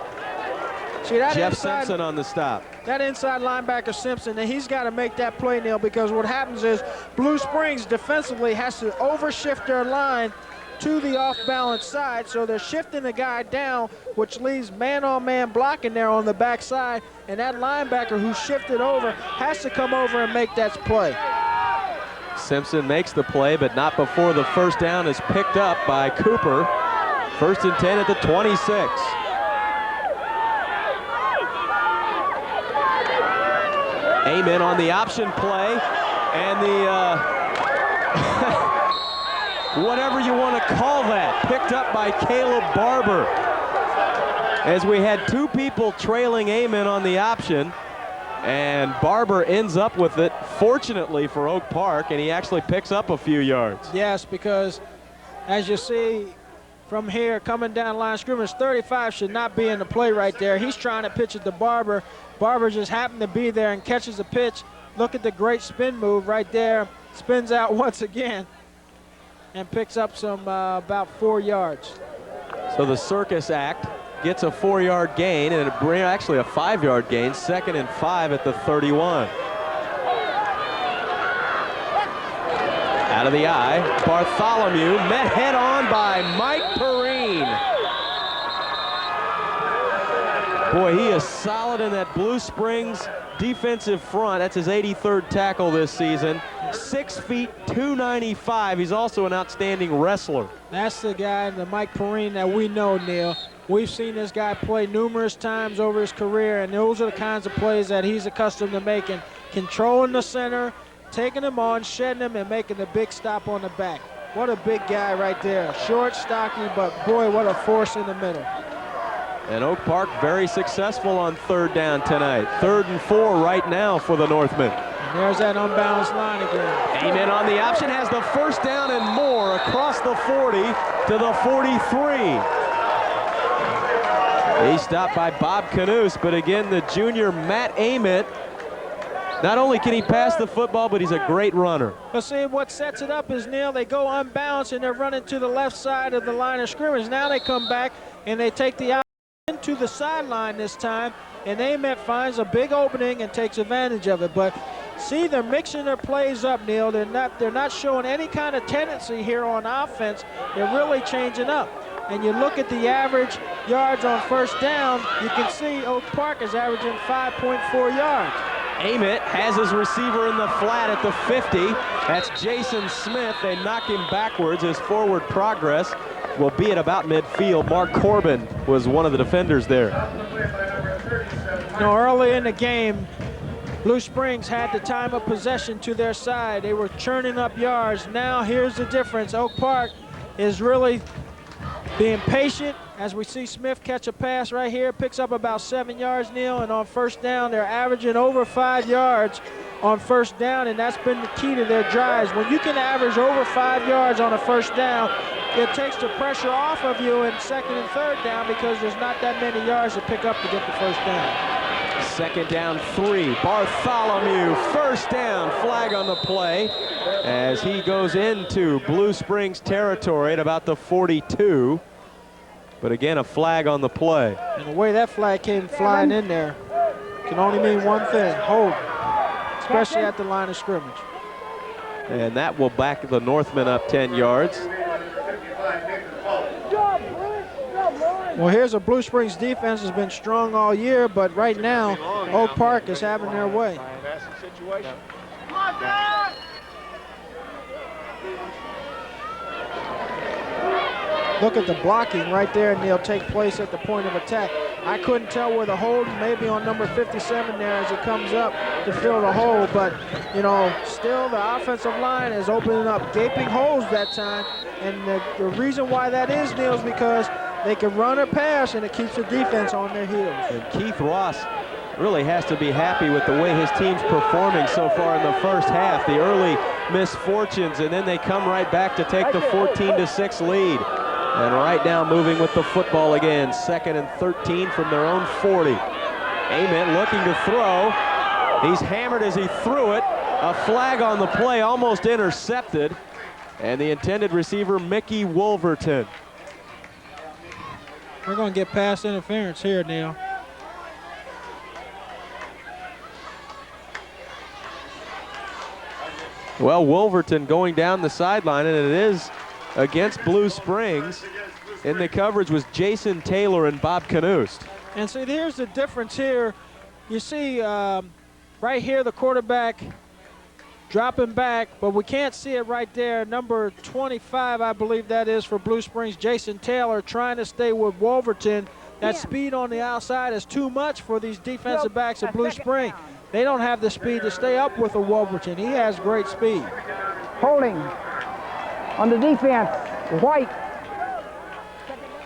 See, that Jeff inside, Simpson on the stop. That inside linebacker Simpson, and he's got to make that play, Neil, because what happens is Blue Springs defensively has to overshift their line to the off-balance side, so they're shifting the guy down, which leaves man-on-man blocking there on the backside, and that linebacker who shifted over has to come over and make that play. Simpson makes the play, but not before the first down is picked up by Cooper. First and 10 at the 26. Amen on the option play, and the whatever you want to call that, picked up by Caleb Barber. As we had two people trailing Amen on the option, and Barber ends up with it, fortunately for Oak Park, and he actually picks up a few yards. Yes, because as you see from here coming down line scrimmage, 35 should not be in the play right there. He's trying to pitch it to Barber. Barber just happened to be there and catches the pitch. Look at the great spin move right there. Spins out once again and picks up some about 4 yards. So the circus act gets a 4-yard gain, and actually a 5-yard gain, 2nd and 5 at the 31. Out of the eye, Bartholomew met head on by Mike Perrine. Boy, he is solid in that Blue Springs defensive front. That's his 83rd tackle this season. 6 feet, 295. He's also an outstanding wrestler. That's the guy, the Mike Perrine that we know, Neil. We've seen this guy play numerous times over his career, and those are the kinds of plays that he's accustomed to making. Controlling the center, taking him on, shedding him, and making the big stop on the back. What a big guy right there. Short, stocky, but boy, what a force in the middle. And Oak Park very successful on 3rd down tonight. 3rd and 4 right now for the Northmen. And there's that unbalanced line again. Amen on the option, has the first down and more across the 40 to the 43. He's stopped by Bob Knust, but again, the junior Matt Ament, not only can he pass the football, but he's a great runner. But see, what sets it up is, Neil, they go unbalanced and they're running to the left side of the line of scrimmage. Now they come back and they take the out run to the sideline this time, and Ament finds a big opening and takes advantage of it. But see, they're mixing their plays up, Neil. They're not showing any kind of tendency here on offense. They're really changing up. And you look at the average yards on first down, you can see Oak Park is averaging 5.4 yards. Ament has his receiver in the flat at the 50. That's Jason Smith. They knock him backwards. His forward progress will be at about midfield. Mark Corbin was one of the defenders there. You know, early in the game, Blue Springs had the time of possession to their side. They were churning up yards. Now here's the difference. Oak Park is really being patient, as we see Smith catch a pass right here, picks up about 7 yards, Neil, and on first down, they're averaging over 5 yards on first down, and that's been the key to their drives. When you can average over 5 yards on a first down, it takes the pressure off of you in second and third down because there's not that many yards to pick up to get the first down. Second down 3, Bartholomew, first down, flag on the play as he goes into Blue Springs territory at about the 42. But again, a flag on the play. And the way that flag came flying in there can only mean one thing, hold, especially at the line of scrimmage. And that will back the Northmen up 10 yards. Well, here's a Blue Springs defense has been strong all year, but right now, Oak Park is having their way. Look at the blocking right there, and they'll take place at the point of attack. I couldn't tell where the hold may be on number 57 there as it comes up to fill the hole, but, you know, still the offensive line is opening up gaping holes that time, and the reason why that is, Neil, is because they can run or pass, and it keeps the defense on their heels. And Keith Ross really has to be happy with the way his team's performing so far in the first half. The early misfortunes, and then they come right back to take the 14-6 lead. And right now moving with the football again, 2nd and 13 from their own 40. Ament looking to throw. He's hammered as he threw it. A flag on the play, almost intercepted. And the intended receiver, Mickey Wolverton. We're going to get pass interference here, Neil. Well, Wolverton going down the sideline, and it is against Blue Springs. In the coverage was Jason Taylor and Bob Knust. And see, here's the difference here. You see right here the quarterback dropping back, but we can't see it right there. Number 25, I believe that is for Blue Springs, Jason Taylor, trying to stay with Wolverton. That speed on the outside is too much for these defensive backs of Blue Springs. They don't have the speed to stay up with a Wolverton. He has great speed. Holding on the defense, White.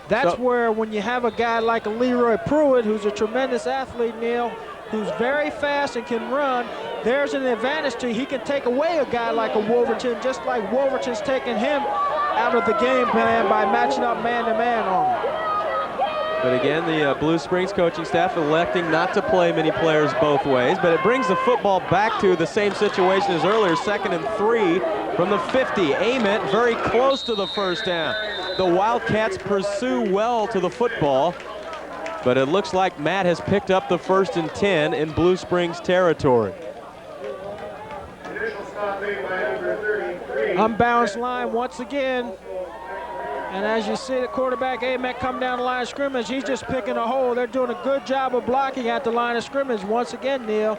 That's where when you have a guy like a Leroy Pruitt, who's a tremendous athlete, Neil, who's very fast and can run, there's an advantage to he can take away a guy like a Wolverton, just like Wolverton's taking him out of the game plan by matching up man-to-man on him. But again, the Blue Springs coaching staff electing not to play many players both ways, but it brings the football back to the same situation as earlier, 2nd and 3 from the 50. Ament very close to the first down. The Wildcats pursue well to the football, but it looks like Matt has picked up the 1st and 10 in Blue Springs territory. Unbalanced line once again. And as you see the quarterback, Ament, come down the line of scrimmage, he's just picking a hole. They're doing a good job of blocking at the line of scrimmage. Once again, Neil,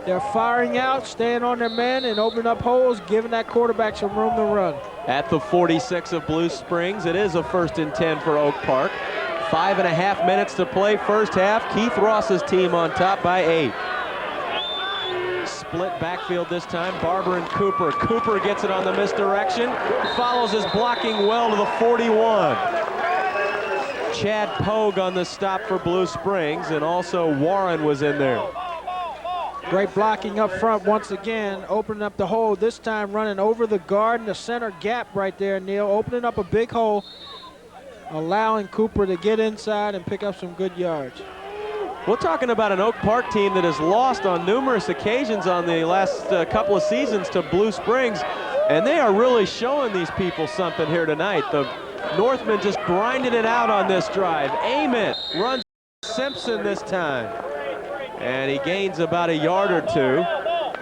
they're firing out, staying on their men, and opening up holes, giving that quarterback some room to run. At the 46 of Blue Springs, it is a 1st and 10 for Oak Park. 5.5 minutes to play first half. Keith Ross's team on top by 8. Split backfield this time, Barber and Cooper. Cooper gets it on the misdirection, follows his blocking well to the 41. Chad Pogue on the stop for Blue Springs, and also Warren was in there. Great blocking up front once again, opening up the hole, this time running over the guard in the center gap right there, Neil, opening up a big hole, allowing Cooper to get inside and pick up some good yards. We're talking about an Oak Park team that has lost on numerous occasions on the last couple of seasons to Blue Springs, and they are really showing these people something here tonight. The Northmen just grinding it out on this drive. Ament runs Simpson this time. And he gains about a yard or two,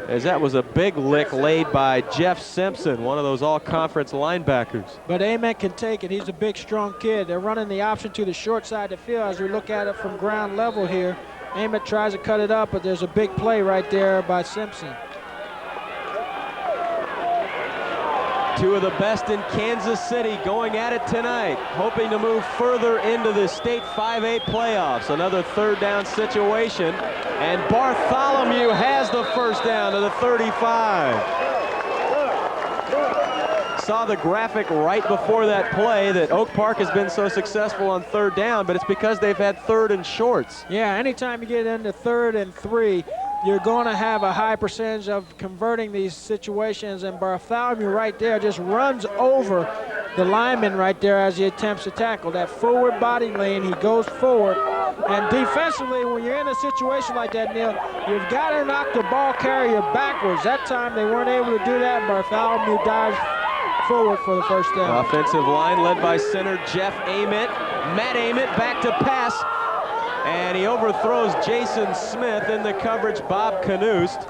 as that was a big lick laid by Jeff Simpson, one of those all-conference linebackers. But Ament can take it. He's a big, strong kid. They're running the option to the short side of the field as we look at it from ground level here. Ament tries to cut it up, but there's a big play right there by Simpson. Two of the best in Kansas City going at it tonight, hoping to move further into the state 5A playoffs. Another third down situation, and Bartholomew has the first down to the 35. Saw the graphic right before that play that Oak Park has been so successful on third down, but it's because they've had third and shorts. Yeah, anytime you get into 3rd and 3, you're going to have a high percentage of converting these situations, and Bartholomew right there just runs over the lineman right there as he attempts to tackle. That forward body lean, he goes forward. And defensively, when you're in a situation like that, Neil, you've got to knock the ball carrier backwards. That time they weren't able to do that, and Bartholomew dives forward for the first down. Offensive line led by center Jeff Ament. Matt Ament back to pass, and he overthrows Jason Smith in the coverage, Bob Knust.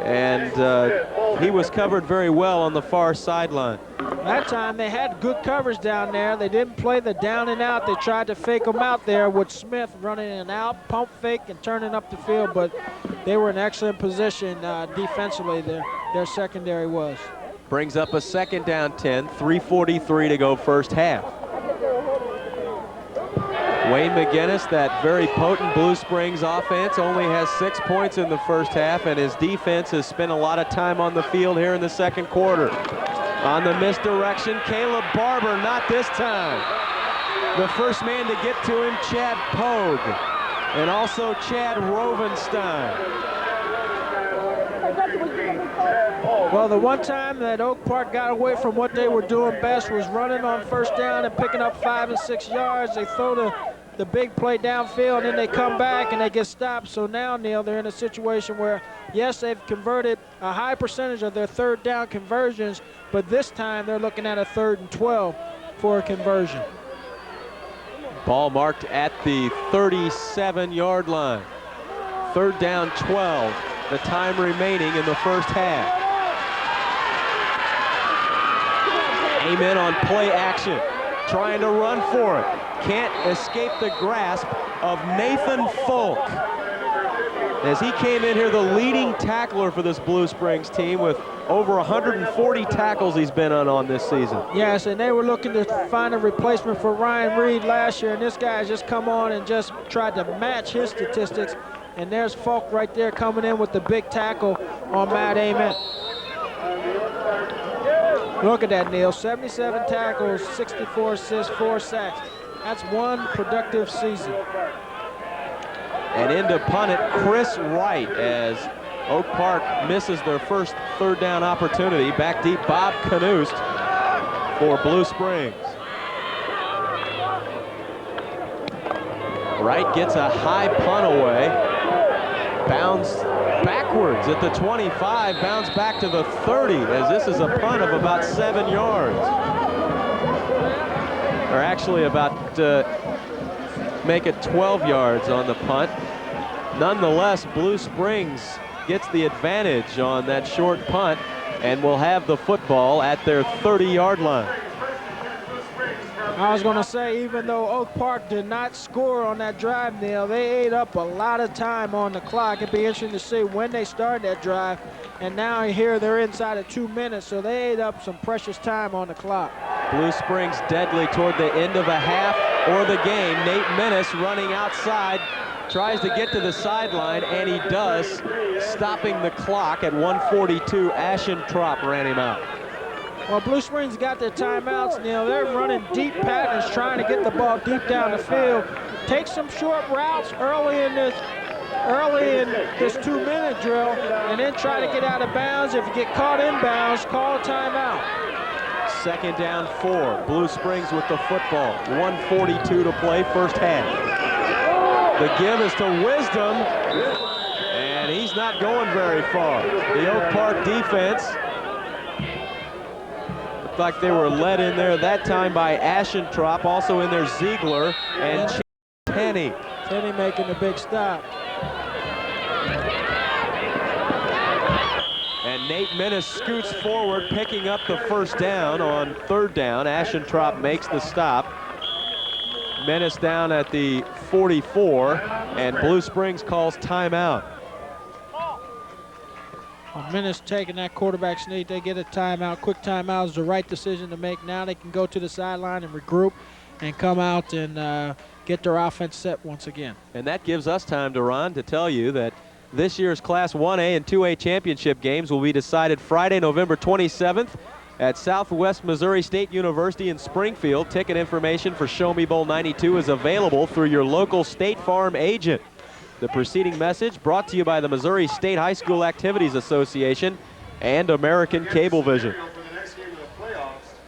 And he was covered very well on the far sideline. That time they had good coverage down there. They didn't play the down and out. They tried to fake them out there with Smith running in and out, pump fake and turning up the field, but they were in excellent position defensively. Their secondary was. Brings up a second down 10, 3:43 to go first half. Wayne McGinnis, that very potent Blue Springs offense, only has 6 points in the first half, and his defense has spent a lot of time on the field here in the second quarter. On the misdirection, Caleb Barber, not this time. The first man to get to him, Chad Pogue, and also Chad Rovenstein. Well, the one time that Oak Park got away from what they were doing best was running on first down and picking up 5 and 6 yards. They throw the big play downfield, and then they come back and they get stopped. So now, Neil, they're in a situation where, yes, they've converted a high percentage of their third down conversions, but this time they're looking at a 3rd and 12 for a conversion. Ball marked at the 37-yard line. 3rd down 12, the time remaining in the first half. Amen on play action, trying to run for it. Can't escape the grasp of Nathan Folk. As he came in here, the leading tackler for this Blue Springs team with over 140 tackles he's been on this season. Yes, and they were looking to find a replacement for Ryan Reed last year, and this guy has just come on and just tried to match his statistics. And there's Folk right there coming in with the big tackle on Matt Ament. Look at that, Neil. 77 tackles, 64 assists, 4 sacks. That's one productive season. And in to punt it, Chris Wright, as Oak Park misses their first third down opportunity. Back deep, Bob Knust for Blue Springs. Wright gets a high punt away. Bounds backwards at the 25, bounds back to the 30, as this is a punt of about 7 yards. Or actually about, make it 12 yards on the punt. Nonetheless, Blue Springs gets the advantage on that short punt and will have the football at their 30-yard line. I was going to say, even though Oak Park did not score on that drive, Neil, they ate up a lot of time on the clock. It'd be interesting to see when they started that drive. And now here they're inside of 2 minutes, so they ate up some precious time on the clock. Blue Springs deadly toward the end of a half or the game. Nate Menace running outside, tries to get to the sideline, and he does, stopping the clock at 1:42. Ashen Trop ran him out. Well, Blue Springs got their timeouts, Neil. They're running deep patterns, trying to get the ball deep down the field. Take some short routes early in this 2-minute drill, and then try to get out of bounds. If you get caught in bounds, call a timeout. 2nd down 4. Blue Springs with the football. 1:42 to play, first half. The give is to Wisdom, and he's not going very far. The Oak Park defense, looked like they were led in there that time by Ashentrop, also in there Ziegler and Tenney. Tenney making the big stop. And Nate Menace scoots forward, picking up the first down on 3rd down. Ashentrop makes the stop. Menace down at the 44, and Blue Springs calls timeout. Menace taking that quarterback sneak. They get a timeout. Quick timeout is the right decision to make. Now they can go to the sideline and regroup and come out and get their offense set once again. And that gives us time, Duran, to tell you that this year's Class 1A and 2A championship games will be decided Friday, November 27th at Southwest Missouri State University in Springfield. Ticket information for Show Me Bowl 92 is available through your local State Farm agent. The preceding message brought to you by the Missouri State High School Activities Association and American Cablevision.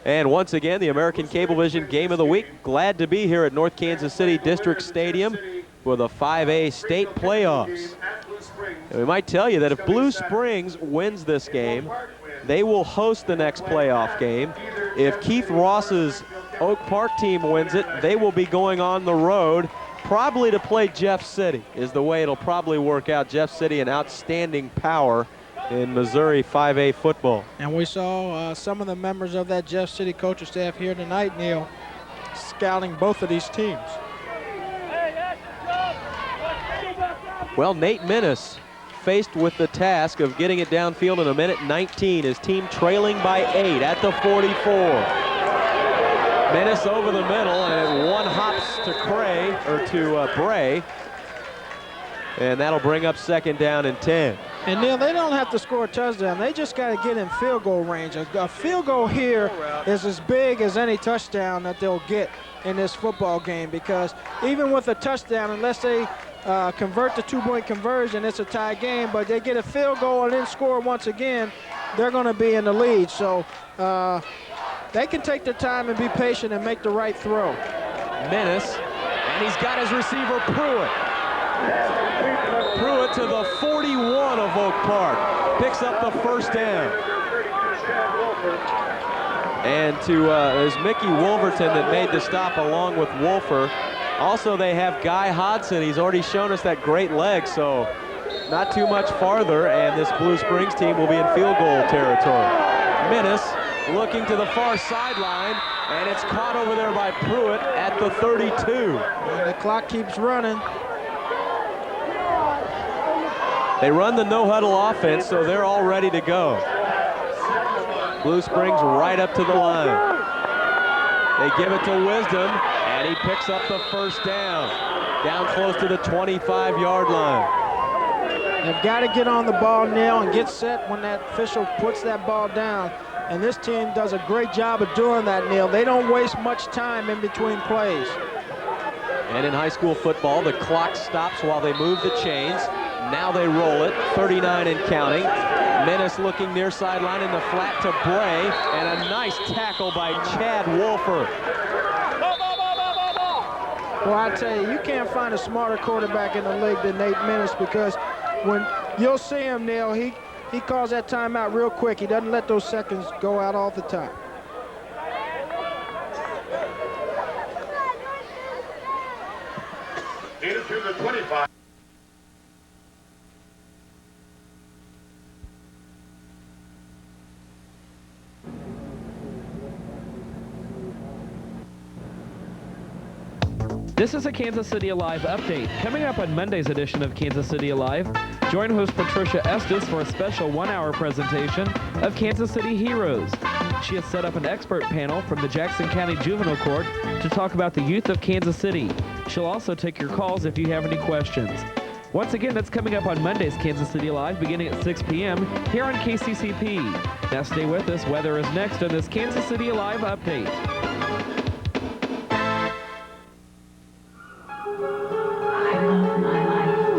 And once again, the American Cablevision Game of the Week. Glad to be here at North Kansas City District Stadium for the 5A state playoffs. And we might tell you that if Blue Springs wins this game, they will host the next playoff game. If Keith Ross's Oak Park team wins it, they will be going on the road, probably to play Jeff City, is the way it'll probably work out. Jeff City, an outstanding power in Missouri 5A football. And we saw some of the members of that Jeff City coaching staff here tonight, Neil, scouting both of these teams. Well, Nate Menace faced with the task of getting it downfield in 1:19. His team trailing by 8 at the 44. Menace over the middle, and one hops to Bray, and that'll bring up 2nd down and 10. And Neil, they don't have to score a touchdown. They just got to get in field goal range. A field goal here is as big as any touchdown that they'll get in this football game, because even with a touchdown, unless they convert the 2-point conversion, it's a tie game, but they get a field goal and then score once again, they're going to be in the lead. So they can take their time and be patient and make the right throw. Menace, and he's got his receiver Pruitt. Pruitt to the 41 of Oak Park, picks up the first down. And there's Mickey Wolverton that made the stop along with Wolfer. Also, they have Guy Hodson. He's already shown us that great leg, so not too much farther, and this Blue Springs team will be in field goal territory. Menace looking to the far sideline, and it's caught over there by Pruitt at the 32. And the clock keeps running. They run the no-huddle offense, so they're all ready to go. Blue Springs right up to the line. They give it to Wisdom, and he picks up the first down close to the 25-yard line. They've got to get on the ball, Neil, and get set when that official puts that ball down. And this team does a great job of doing that, Neil. They don't waste much time in between plays. And in high school football, the clock stops while they move the chains. Now they roll it, 39 and counting. Menace looking near sideline in the flat to Bray, and a nice tackle by Chad Wolfer. Well, I tell you, you can't find a smarter quarterback in the league than Nate Menace, because when you'll see him, Neil, he calls that timeout real quick. He doesn't let those seconds go out all the time. Into the 25. This is a Kansas City Alive update. Coming up on Monday's edition of Kansas City Alive, join host Patricia Estes for a special 1-hour presentation of Kansas City Heroes. She has set up an expert panel from the Jackson County Juvenile Court to talk about the youth of Kansas City. She'll also take your calls if you have any questions. Once again, that's coming up on Monday's Kansas City Alive beginning at 6 p.m. here on KCCP. Now stay with us. Weather is next on this Kansas City Alive update.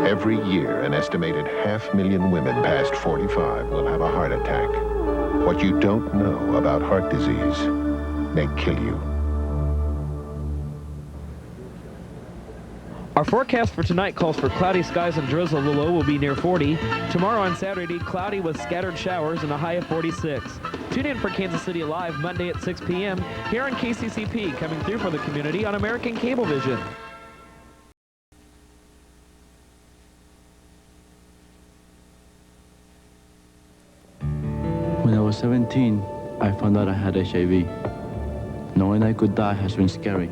Every year, an estimated 500,000 women past 45 will have a heart attack. What you don't know about heart disease may kill you. Our forecast for tonight calls for cloudy skies and drizzle. The low will be near 40. Tomorrow on Saturday, cloudy with scattered showers and a high of 46. Tune in for Kansas City Alive Monday at 6 p.m. here on KCCP, coming through for the community on American Cablevision. 17, I found out I had HIV. Knowing I could die has been scary.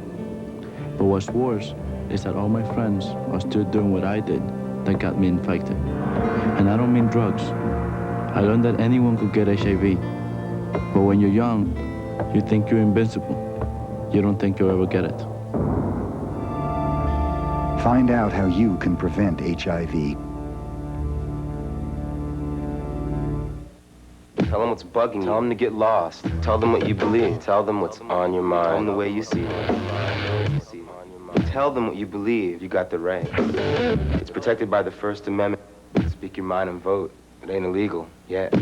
But what's worse is that all my friends are still doing what I did that got me infected. And I don't mean drugs. I learned that anyone could get HIV. But when you're young, you think you're invincible. You don't think you'll ever get it. Find out how you can prevent HIV. Tell them what's bugging you. Tell them to get lost. Tell them what you believe. Tell them what's on your mind. Tell them the way you see it. Tell them what you believe. You got the right. It's protected by the First Amendment. Speak your mind and vote. It ain't illegal yet.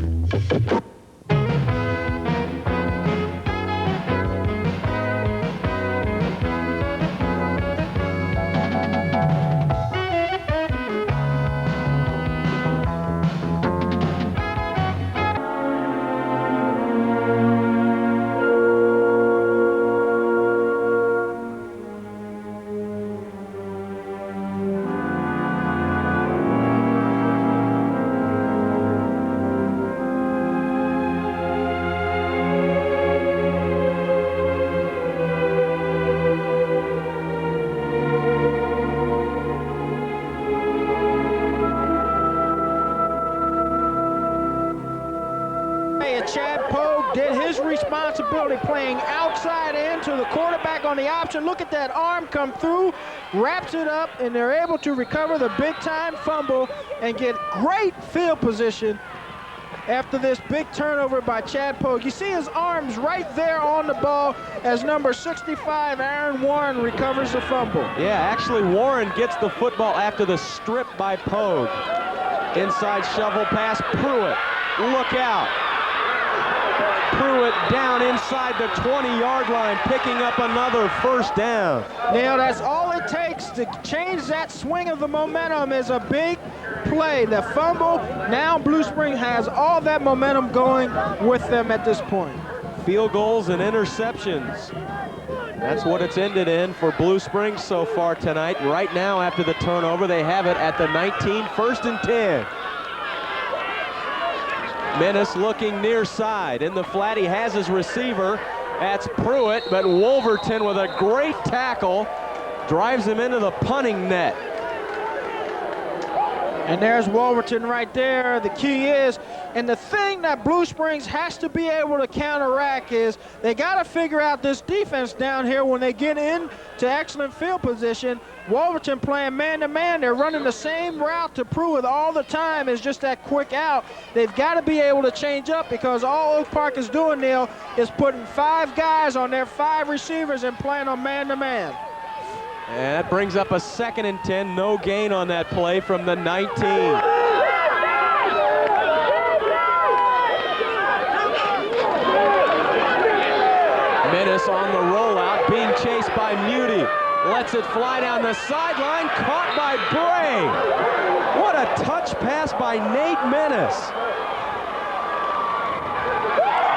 Chad Pogue did his responsibility playing outside in to the quarterback on the option. Look at that arm come through, wraps it up, and they're able to recover the big-time fumble and get great field position after this big turnover by Chad Pogue. You see his arms right there on the ball as number 65, Aaron Warren, recovers the fumble. Yeah, actually Warren gets the football after the strip by Pogue. Inside shovel pass, Pruitt, look out. Pruitt down inside the 20-yard line, picking up another first down. Now that's all it takes to change that swing of the momentum is a big play. The fumble, now Blue Spring has all that momentum going with them at this point. Field goals and interceptions. That's what it's ended in for Blue Springs so far tonight. Right now after the turnover, they have it at the 19, 1st and 10. Menace looking near side. In the flat, he has his receiver. That's Pruitt, but Wolverton with a great tackle drives him into the punting net. And there's Wolverton right there. The key is, and the thing that Blue Springs has to be able to counteract is they got to figure out this defense down here when they get into excellent field position. Wolverton playing man-to-man. They're running the same route to Pruitt all the time. It's just that quick out. They've got to be able to change up because all Oak Park is doing, Neil, is putting 5 guys on their 5 receivers and playing on man-to-man. And that brings up a 2nd and 10. No gain on that play from the 19. Menace on the rollout, being chased by Muti. Lets it fly down the sideline, caught by Bray. What a touch pass by Nate Menace.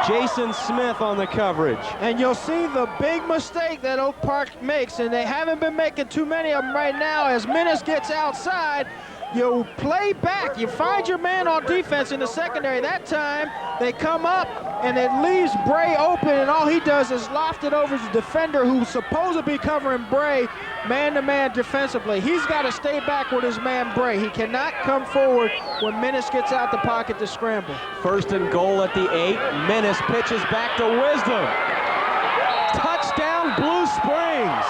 Jason Smith on the coverage. And you'll see the big mistake that Oak Park makes, and they haven't been making too many of them right now. As Menace gets outside, you play back. You find your man on defense in the secondary. That time, they come up, and it leaves Bray open, and all he does is loft it over to the defender who's supposed to be covering Bray man-to-man defensively. He's got to stay back with his man Bray. He cannot come forward when Menace gets out the pocket to scramble. 1st and goal at the 8. Menace pitches back to Wisdom. Touchdown, Blue Springs.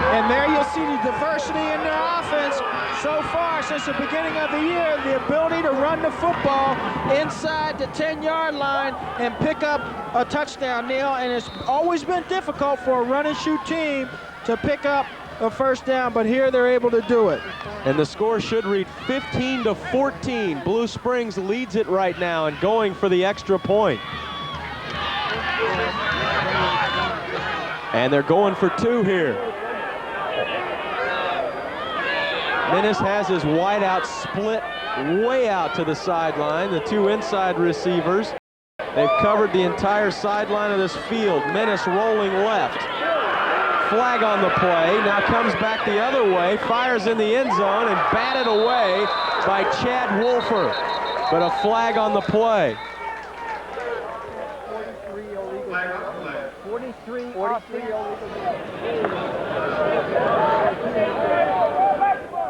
And there you'll see the diversity in their offense so far since the beginning of the year, the ability to run the football inside the 10-yard line and pick up a touchdown, Neil. And it's always been difficult for a run-and-shoot team to pick up a first down, but here they're able to do it. And the score should read 15-14. Blue Springs leads it right now and going for the extra point. And they're going for 2 here. Menace has his wideout split way out to the sideline. The 2 inside receivers. They've covered the entire sideline of this field. Menace rolling left. flag on the play. Now comes back the other way, fires in the end zone, and batted away by Chad Wolfer. But a flag on the play. 43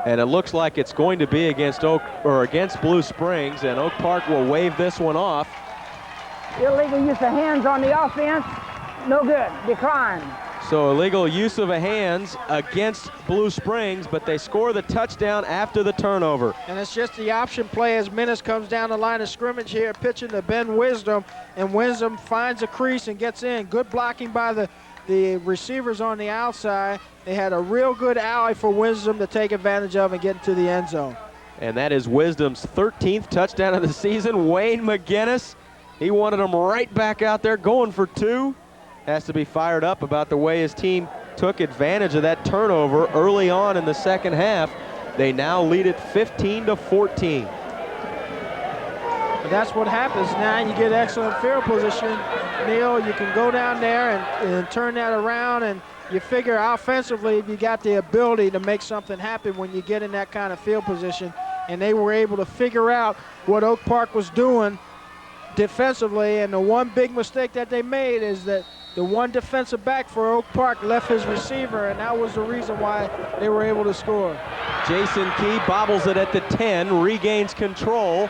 And it looks like it's going to be against Blue Springs, and Oak Park will wave this one off. Illegal use of hands on the offense. No good. Decline. So illegal use of hands against Blue Springs, but they score the touchdown after the turnover. And it's just the option play as Menace comes down the line of scrimmage here, pitching to Ben Wisdom, and Wisdom finds a crease and gets in. Good blocking by the receivers on the outside. They had a real good alley for Wisdom to take advantage of and get into the end zone. And that is Wisdom's 13th touchdown of the season. Wayne McGinnis, he wanted him right back out there going for 2. Has to be fired up about the way his team took advantage of that turnover early on in the second half. They now lead it 15-14. But that's what happens now. You get excellent field position. Neil, you can go down there and turn that around, and you figure offensively you got the ability to make something happen when you get in that kind of field position. And they were able to figure out what Oak Park was doing defensively, and the one big mistake that they made is that the one defensive back for Oak Park left his receiver, and that was the reason why they were able to score. Jason Key bobbles it at the 10, regains control,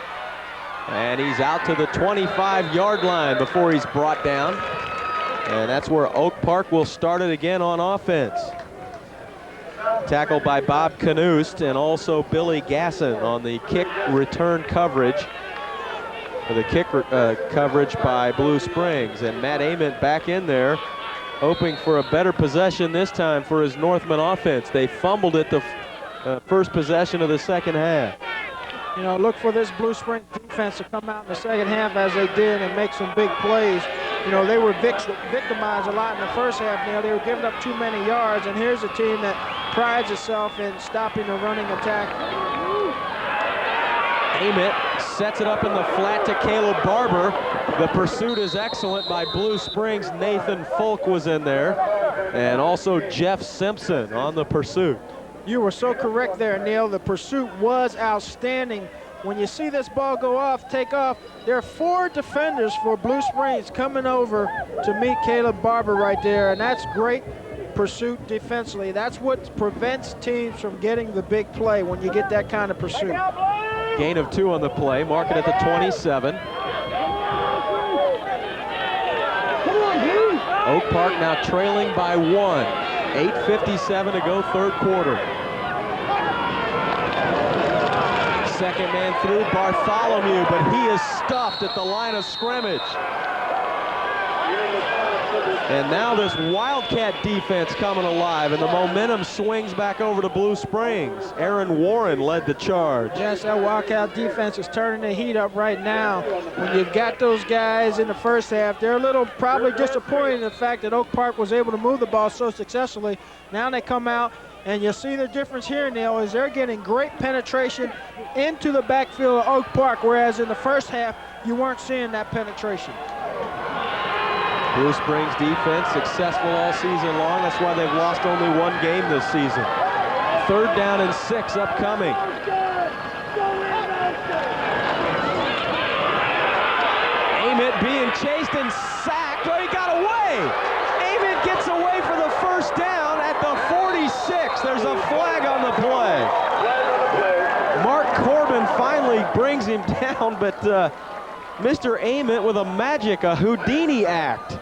and he's out to the 25-yard line before he's brought down. And that's where Oak Park will start it again on offense. Tackled by Bob Knust and also Billy Gasson on the kick return coverage. For the kick coverage by Blue Springs, and Matt Ament back in there, hoping for a better possession this time for his Northman offense. They fumbled it the first possession of the second half. You know, look for this Blue Springs defense to come out in the second half as they did and make some big plays. You know, they were victimized a lot in the first half. Now they were giving up too many yards, and here's a team that prides itself in stopping the running attack. Ament sets it up in the flat to Caleb Barber. The pursuit is excellent by Blue Springs. Nathan Folk was in there, and also Jeff Simpson on the pursuit. You were so correct there, Neil. The pursuit was outstanding. When you see this ball go off, take off, there are 4 defenders for Blue Springs coming over to meet Caleb Barber right there, and that's great pursuit defensively. That's what prevents teams from getting the big play when you get that kind of pursuit. Gain of 2 on the play, mark it at the 27. Oak Park now trailing by 1. 8:57 to go, third quarter. Second man through, Bartholomew, but he is stuffed at the line of scrimmage. And now this Wildcat defense coming alive, and the momentum swings back over to Blue Springs. Aaron Warren led the charge. Yes, that Wildcat defense is turning the heat up right now. When you've got those guys in the first half, they're a little probably disappointed in the fact that Oak Park was able to move the ball so successfully. Now they come out, and you'll see the difference here, Neil, is they're getting great penetration into the backfield of Oak Park, whereas in the first half, you weren't seeing that penetration. Blue Springs defense successful all season long. That's why they've lost only 1 game this season. 3rd down and 6 upcoming. Ament being chased and sacked. Oh, he got away. Ament gets away for the first down at the 46. There's a flag on the play. Mark Corbin finally brings him down, but Mr. Ament with a Houdini act.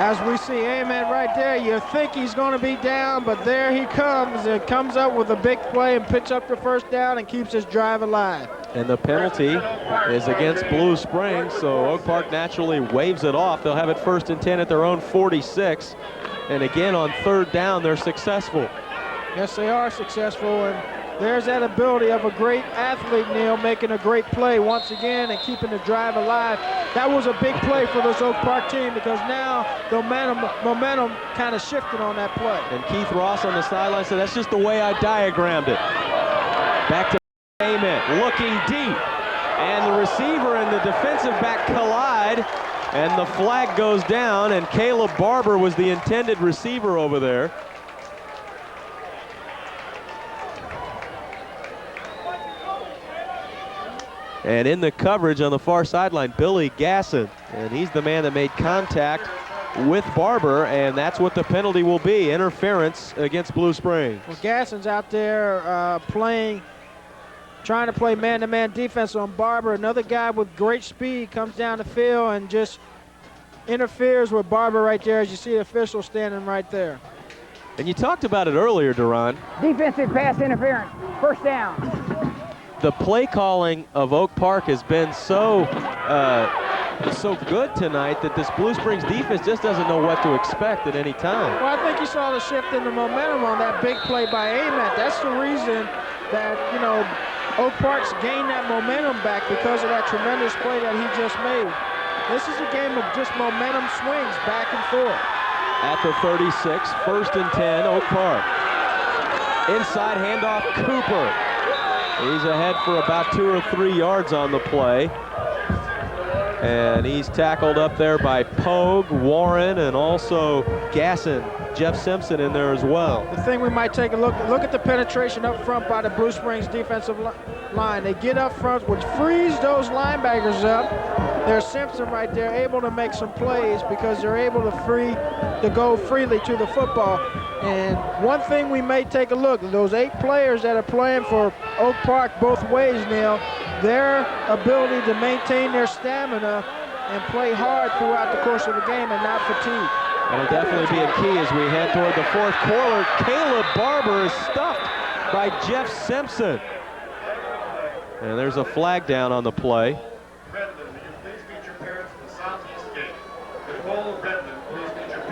As we see Ament right there, you think he's going to be down, but there he comes. And comes up with a big play and picks up the first down and keeps his drive alive. And the penalty is against Blue Springs, so Oak Park naturally waves it off. They'll have it 1st and 10 at their own 46. And again, on 3rd down, they're successful. Yes, they are successful, and there's that ability of a great athlete, Neil, making a great play once again and keeping the drive alive. That was a big play for this Oak Park team because now the momentum kind of shifted on that play. And Keith Ross on the sideline said, that's just the way I diagrammed it. Back to Ament, looking deep. And the receiver and the defensive back collide, and the flag goes down, and Caleb Barber was the intended receiver over there. And in the coverage on the far sideline, Billy Gasson, and he's the man that made contact with Barber, and that's what the penalty will be, interference against Blue Springs. Well, Gasson's out there trying to play man-to-man defense on Barber. Another guy with great speed comes down the field and just interferes with Barber right there, as you see the official standing right there. And you talked about it earlier, Duran. Defensive pass interference, first down. The play calling of Oak Park has been so good tonight that this Blue Springs defense just doesn't know what to expect at any time. Well, I think you saw the shift in the momentum on that big play by Ament. That's the reason that, you know, Oak Park's gained that momentum back because of that tremendous play that he just made. This is a game of just momentum swings back and forth. At the 36, 1st and 10, Oak Park. Inside handoff, Cooper. He's ahead for about 2 or 3 yards on the play. And he's tackled up there by Pogue, Warren, and also Gasson. Jeff Simpson in there as well. The thing we might take a look at the penetration up front by the Blue Springs defensive line. They get up front, which frees those linebackers up. There's Simpson right there, able to make some plays because they're able to go freely to the football. And one thing we may take a look, those 8 players that are playing for Oak Park both ways, Neil, their ability to maintain their stamina and play hard throughout the course of the game and not fatigue. That'll definitely be a key as we head toward the 4th quarter. Caleb Barber is stuffed by Jeff Simpson. And there's a flag down on the play.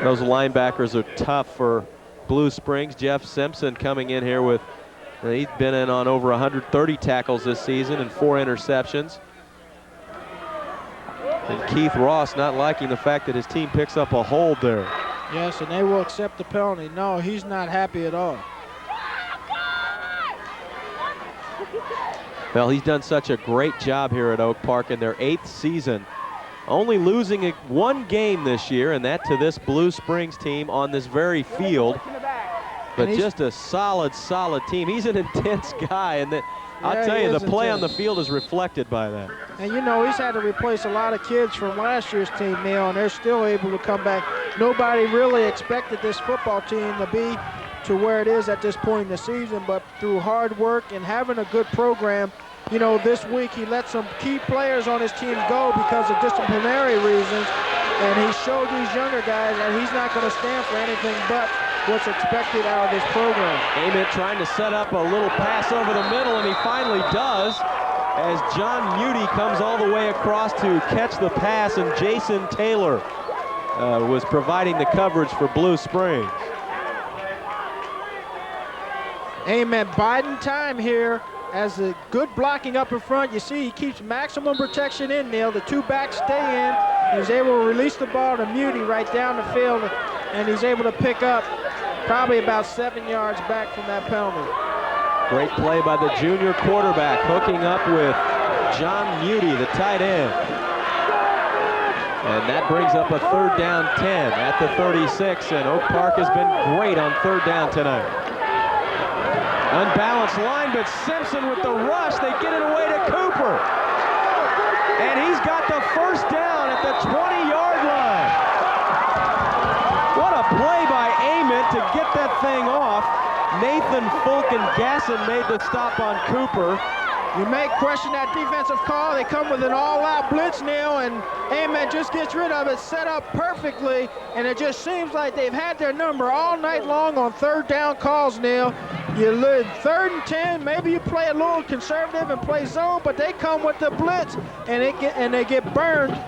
Those linebackers are tough for Blue Springs. Jeff Simpson coming in here with, he's been in on over 130 tackles this season and 4 interceptions. And Keith Ross not liking the fact that his team picks up a hold there. Yes, and they will accept the penalty. No, he's not happy at all. Well, he's done such a great job here at Oak Park in their 8th season. Only losing 1 game this year, and that to this Blue Springs team on this very field. But just a solid team. He's an intense guy, and I'll tell you, the play on the field is reflected by that. And you know, he's had to replace a lot of kids from last year's team, Neil, and they're still able to come back. Nobody really expected this football team to be to where it is at this point in the season, but through hard work and having a good program, you know, this week he let some key players on his team go because of disciplinary reasons, and he showed these younger guys that he's not going to stand for anything but what's expected out of this program. Ament trying to set up a little pass over the middle, and he finally does, as John Muty comes all the way across to catch the pass, and Jason Taylor was providing the coverage for Blue Springs. Ament biding time here as a good blocking up in front. You see he keeps maximum protection in, Neil. The 2 backs stay in. He's able to release the ball to Muty right down the field, and he's able to pick up probably about 7 yards back from that penalty. Great play by the junior quarterback, hooking up with John Muty, the tight end. And that brings up a 3rd down 10 at the 36, and Oak Park has been great on 3rd down tonight. Unbalanced line, but Simpson with the rush, they get it away to Cooper. And he's got the 1st down at the 20-yard line. What a play by Ament to get that thing off. Nathan Fulk and Gasson made the stop on Cooper. You may question that defensive call. They come with an all-out blitz, Neil, and Ament just gets rid of it, set up perfectly, and it just seems like they've had their number all night long on 3rd down calls, Neil. You live 3rd and 10, maybe you play a little conservative and play zone, but they come with the blitz, and they get burned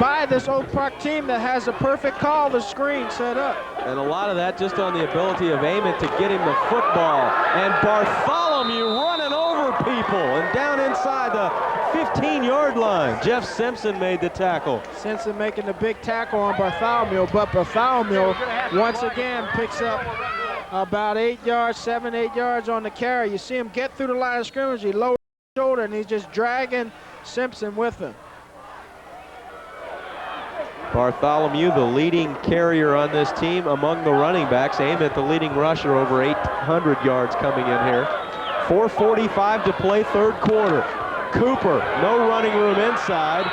by this Oak Park team that has a perfect call, the screen set up. And a lot of that just on the ability of Ament to get him the football. And Bartholomew running over people and down inside the 15-yard line. Jeff Simpson made the tackle. Simpson making the big tackle on Bartholomew, but Bartholomew once again picks up about 8 yards, 7, 8 yards on the carry. You see him get through the line of scrimmage, he lowers his shoulder, and he's just dragging Simpson with him. Bartholomew, the leading carrier on this team among the running backs. Ament, the leading rusher, over 800 yards coming in here. 4:45 to play, third quarter. Cooper, no running room inside,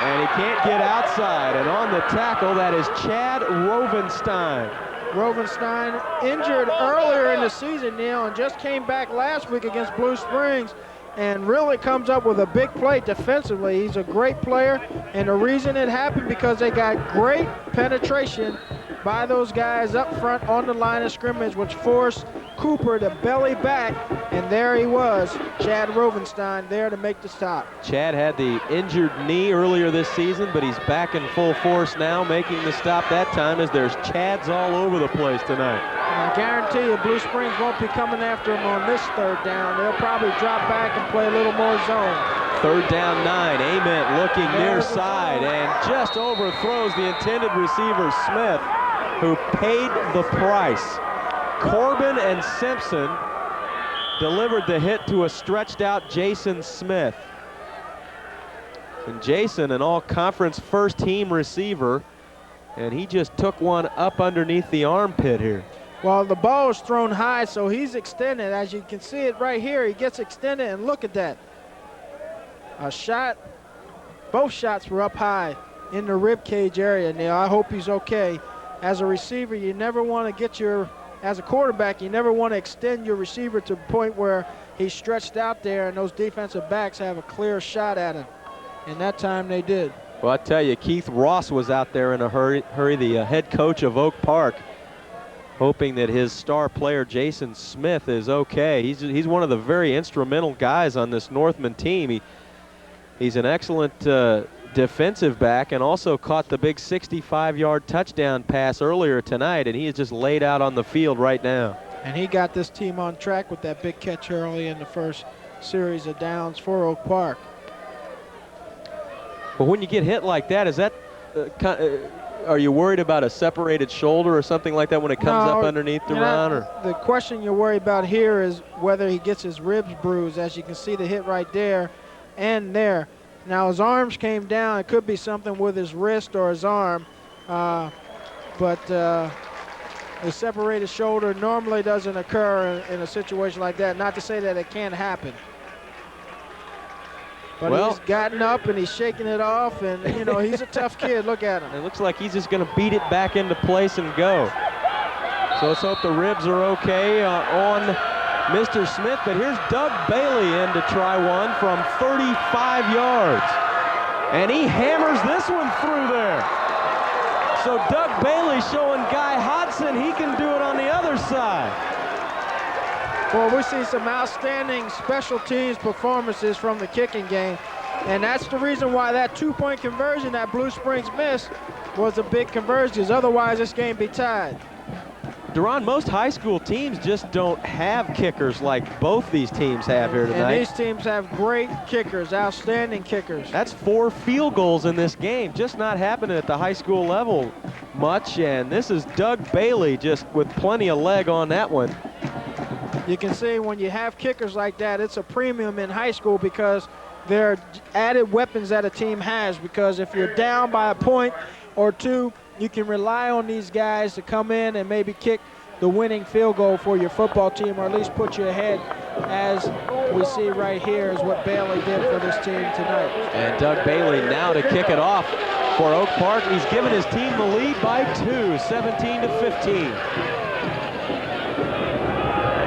and he can't get outside. And on the tackle, that is Chad Rovenstein. Rovenstein injured earlier in the season, Neil, and just came back last week against Blue Springs, and really comes up with a big play defensively. He's a great player, and the reason it happened because they got great penetration by those guys up front on the line of scrimmage, which forced Cooper to belly back, and there he was, Chad Rovenstein, there to make the stop. Chad had the injured knee earlier this season, but he's back in full force now, making the stop that time, as there's Chads all over the place tonight. And I guarantee you Blue Springs won't be coming after him on this third down. They'll probably drop back and play a little more zone. Third down 9, Ament looking near side and just overthrows the intended receiver, Smith, who paid the price. Corbin and Simpson delivered the hit to a stretched out Jason Smith. And Jason, an all-conference first team receiver, and he just took one up underneath the armpit here. Well, the ball is thrown high, so he's extended. As you can see it right here, he gets extended, and look at that. A shot, both shots were up high in the rib cage area. Now, I hope he's okay. As a receiver, you never want to get as a quarterback, you never want to extend your receiver to the point where he's stretched out there and those defensive backs have a clear shot at him. And that time they did. Well, I tell you, Keith Ross was out there in a hurry, the head coach of Oak Park, hoping that his star player, Jason Smith, is okay. He's one of the very instrumental guys on this Northman team. He's an excellent defensive back and also caught the big 65-yard touchdown pass earlier tonight, and he is just laid out on the field right now. And he got this team on track with that big catch early in the first series of downs for Oak Park. Well, when you get hit like that, is that are you worried about a separated shoulder or something like that when it comes up underneath the run? Or? The question you're worried about here is whether he gets his ribs bruised. As you can see, the hit right there and there. Now his arms came down. It could be something with his wrist or his arm, but a separated shoulder normally doesn't occur in a situation like that. Not to say that it can't happen. But he's gotten up and he's shaking it off, and you know, he's a tough kid. Look at him. It looks like he's just going to beat it back into place and go. So let's hope the ribs are okay on Mr. Smith, but here's Doug Bailey in to try one from 35 yards. And he hammers this one through there. So Doug Bailey showing Guy Hodson he can do it on the other side. Well, we see some outstanding special teams performances from the kicking game, and that's the reason why that two-point conversion that Blue Springs missed was a big conversion, because otherwise this game be tied. Duran, most high school teams just don't have kickers like both these teams have here tonight. And these teams have great kickers, outstanding kickers. That's 4 field goals in this game, just not happening at the high school level much, and this is Doug Bailey just with plenty of leg on that one. You can see when you have kickers like that, it's a premium in high school because they're added weapons that a team has, because if you're down by a point or two, you can rely on these guys to come in and maybe kick the winning field goal for your football team, or at least put you ahead, as we see right here is what Bailey did for this team tonight. And Doug Bailey now to kick it off for Oak Park. He's given his team the lead by 2, 17-15.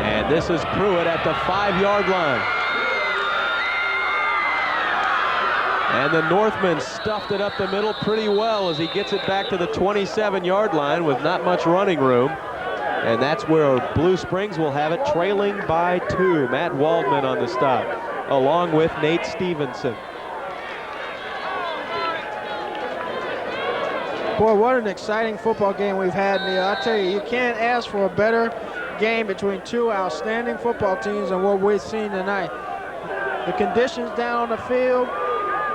And this is Pruitt at the 5-yard line. And the Northman stuffed it up the middle pretty well as he gets it back to the 27-yard line with not much running room. And that's where Blue Springs will have it, trailing by 2. Matt Waldman on the stop, along with Nate Stevenson. Boy, what an exciting football game we've had, Neil. I tell you, you can't ask for a better game between two outstanding football teams than what we've seen tonight. The conditions down on the field,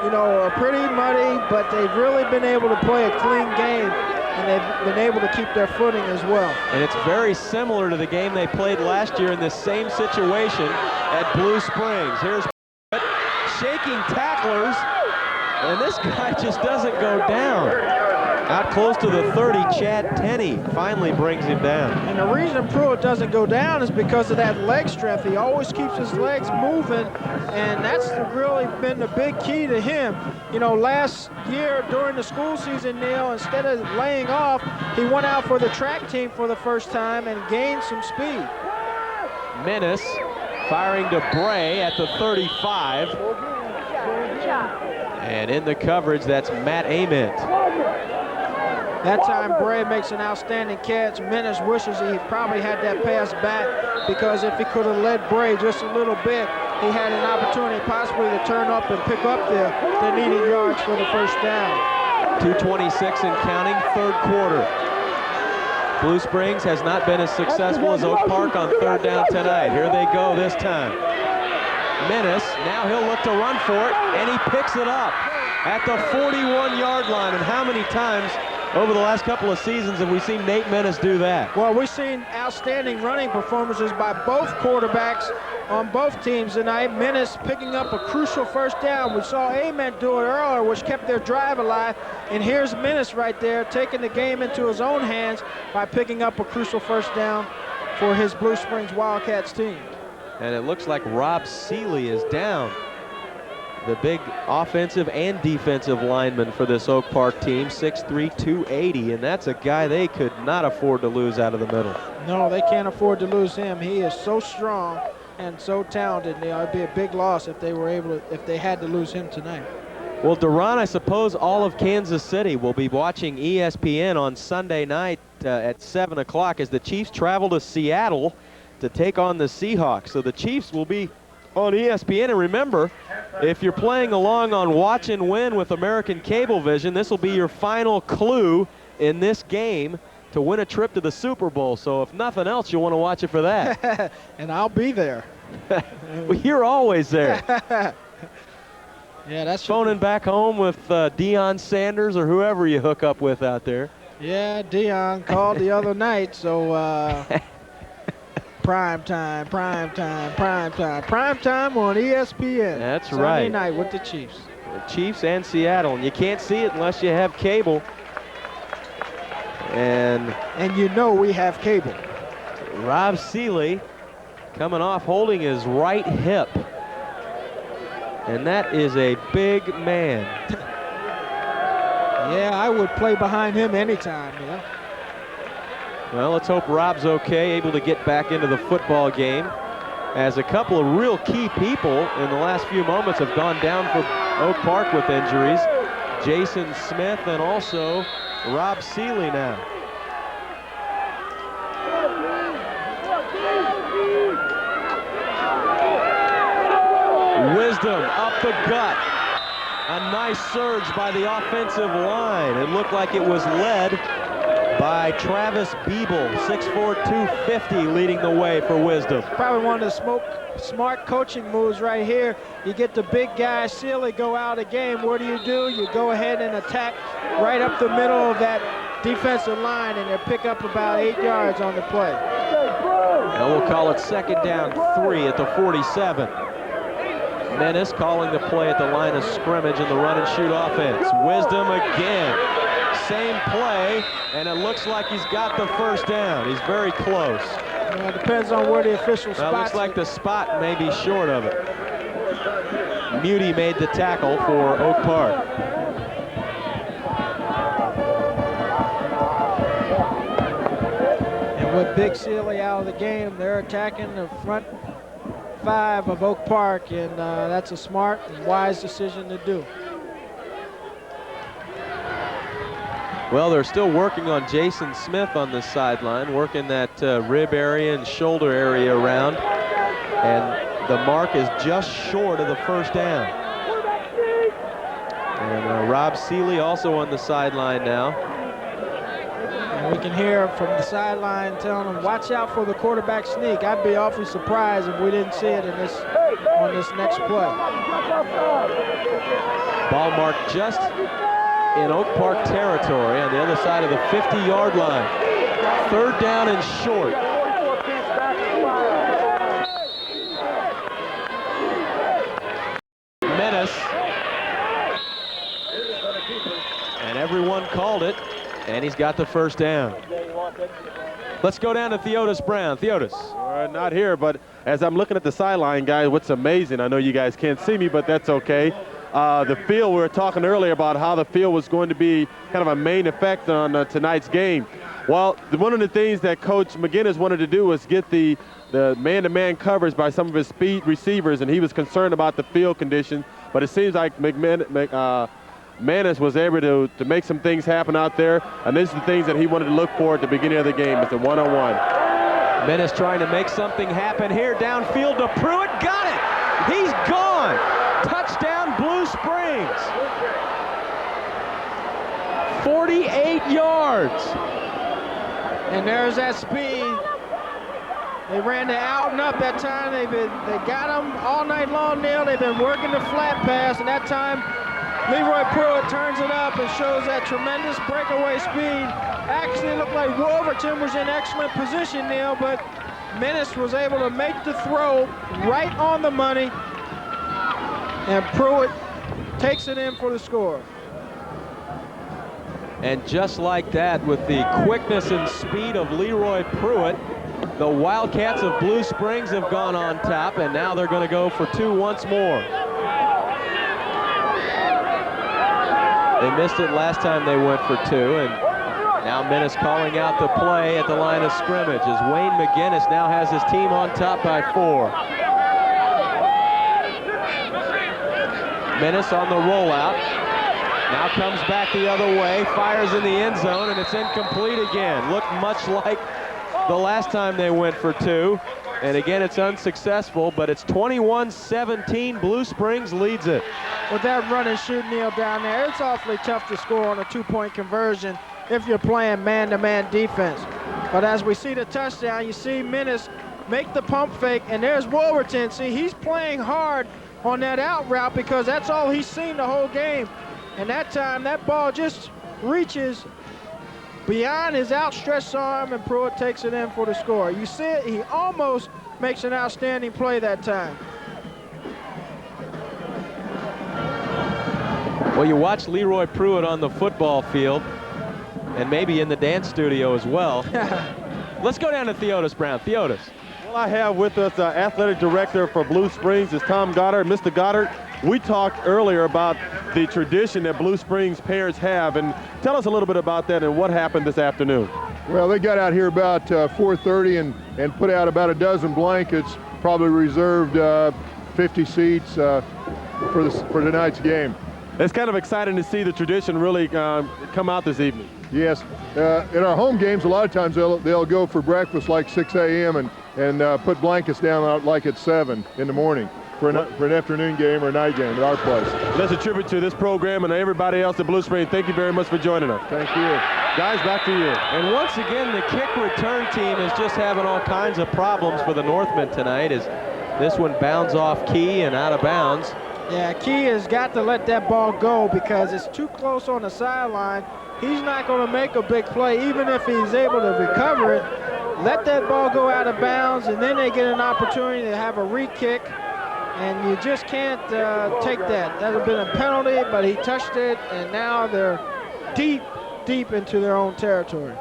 you know, are pretty muddy, but they've really been able to play a clean game, and they've been able to keep their footing as well. And it's very similar to the game they played last year in this same situation at Blue Springs. Here's shaking tacklers, and this guy just doesn't go down. Out close to the 30, Chad Tenney finally brings him down. And the reason Pruitt doesn't go down is because of that leg strength. He always keeps his legs moving, and that's really been the big key to him. You know, last year during the school season, Neil, instead of laying off, he went out for the track team for the first time and gained some speed. Menace firing to Bray at the 35. And in the coverage, that's Matt Ament. That time, Bray makes an outstanding catch. Menace wishes he probably had that pass back, because if he could have led Bray just a little bit, he had an opportunity possibly to turn up and pick up the needed yards for the first down. 2:26 and counting, third quarter. Blue Springs has not been as successful as Oak Park on third down tonight. Here they go this time. Menace, now he'll look to run for it, and he picks it up at the 41-yard line. And how many times over the last couple of seasons have we seen Nate Menace do that? Well, we've seen outstanding running performances by both quarterbacks on both teams tonight. Menace picking up a crucial first down. We saw Ament do it earlier, which kept their drive alive. And here's Menace right there, taking the game into his own hands by picking up a crucial first down for his Blue Springs Wildcats team. And it looks like Rob Seeley is down, the big offensive and defensive lineman for this Oak Park team, 6'3", 280, and that's a guy they could not afford to lose out of the middle. No, they can't afford to lose him. He is so strong and so talented. You know, it'd be a big loss if they had to lose him tonight. Well, Duran, I suppose all of Kansas City will be watching ESPN on Sunday night at 7 o'clock as the Chiefs travel to Seattle to take on the Seahawks. So the Chiefs will be on ESPN, and remember, if you're playing along on Watch and Win with American Cablevision, this will be your final clue in this game to win a trip to the Super Bowl. So if nothing else, you'll want to watch it for that. And I'll be there. Well, you're always there. Yeah, that's phoning back home with Deion Sanders or whoever you hook up with out there. Yeah, Deion called the other night, so prime time on ESPN. That's Sunday right. Sunday night with the Chiefs. The Chiefs and Seattle, and you can't see it unless you have cable. And you know we have cable. Rob Seeley coming off holding his right hip. And that is a big man. Yeah, I would play behind him anytime, yeah. Well, let's hope Rob's okay, able to get back into the football game, as a couple of real key people in the last few moments have gone down for Oak Park with injuries. Jason Smith and also Rob Seeley now. Wisdom up the gut. A nice surge by the offensive line. It looked like it was led by Travis Biebel, 6'4", 250, leading the way for Wisdom. Probably one of the smart coaching moves right here. You get the big guy, Seeley, go out of the game. What do? You go ahead and attack right up the middle of that defensive line, and they'll pick up about 8 yards on the play. And we'll call it second down 3 at the 47. Menace calling the play at the line of scrimmage in the run and shoot offense. Wisdom again. Same play, and it looks like he's got the first down. He's very close. Well, it depends on where the official spot. Well, looks like the spot may be short of it. Muty made the tackle for Oak Park. And with Big Seeley out of the game, they're attacking the front 5 of Oak Park, and that's a smart and wise decision to do. Well, they're still working on Jason Smith on the sideline, working that rib area and shoulder area around, and the mark is just short of the first down. And Rob Seeley also on the sideline now. And we can hear from the sideline telling them, watch out for the quarterback sneak. I'd be awfully surprised if we didn't see it on this next play. Ball marked just in Oak Park territory on the other side of the 50-yard line. Third down and short. And he's got the first down. Let's go down to Theotis Brown. Theotis. Not here, but as I'm looking at the sideline, guys, what's amazing, I know you guys can't see me, but that's okay. The field, we were talking earlier about how the field was going to be kind of a main effect on tonight's game. Well, one of the things that Coach McGinnis wanted to do was get the man-to-man coverage by some of his speed receivers, and he was concerned about the field condition. But it seems like Manis was able to make some things happen out there, and these are the things that he wanted to look for at the beginning of the game. It's a one-on-one. Manis trying to make something happen here. Downfield to Pruitt. Got it. He's gone. Touchdown, Blue Springs. 48 yards. And there's that speed. They ran the out and up that time. They got him all night long, Neil. They've been working the flat pass, and that time Leroy Pruitt turns it up and shows that tremendous breakaway speed. Actually, it looked like Wolverton was in excellent position, Neil, but Menace was able to make the throw right on the money, and Pruitt takes it in for the score. And just like that, with the quickness and speed of Leroy Pruitt, the Wildcats of Blue Springs have gone on top, and now they're going to go for two once more. They missed it last time they went for two, and now Menace calling out the play at the line of scrimmage as Wayne McGinnis now has his team on top by 4. Menace on the rollout. Now comes back the other way, fires in the end zone, and it's incomplete again. Looked much like the last time they went for two. And again, it's unsuccessful, but it's 21-17. Blue Springs leads it. With that run and shoot, Neil, down there, it's awfully tough to score on a two-point conversion if you're playing man-to-man defense. But as we see the touchdown, you see Menace make the pump fake, and there's Wolverton. See, he's playing hard on that out route because that's all he's seen the whole game. And that time, that ball just reaches beyond his outstretched arm, and Pruitt takes it in for the score. You see it, he almost makes an outstanding play that time. Well, you watch Leroy Pruitt on the football field, and maybe in the dance studio as well. Let's go down to Theotis Brown. Theotis. Well, I have with us athletic director for Blue Springs is Tom Goddard. Mr. Goddard, we talked earlier about the tradition that Blue Springs parents have, and tell us a little bit about that and what happened this afternoon. Well, they got out here about 4:30 and put out about a dozen blankets, probably reserved 50 seats for tonight's game. It's kind of exciting to see the tradition really come out this evening. Yes, in our home games, a lot of times they'll go for breakfast like 6 a.m. and put blankets down out like at 7 in the morning for an afternoon game or a night game at our place. Let's attribute to this program and everybody else at Blue Springs. Thank you very much for joining us. Thank you. Guys, back to you. And once again, the kick return team is just having all kinds of problems for the Northmen tonight as this one bounds off Key and out of bounds. Yeah, Key has got to let that ball go because it's too close on the sideline. He's not going to make a big play, even if he's able to recover it. Let that ball go out of bounds, and then they get an opportunity to have a re-kick, and you just can't take that. That would have been a penalty, but he touched it, and now they're deep, deep into their own territory.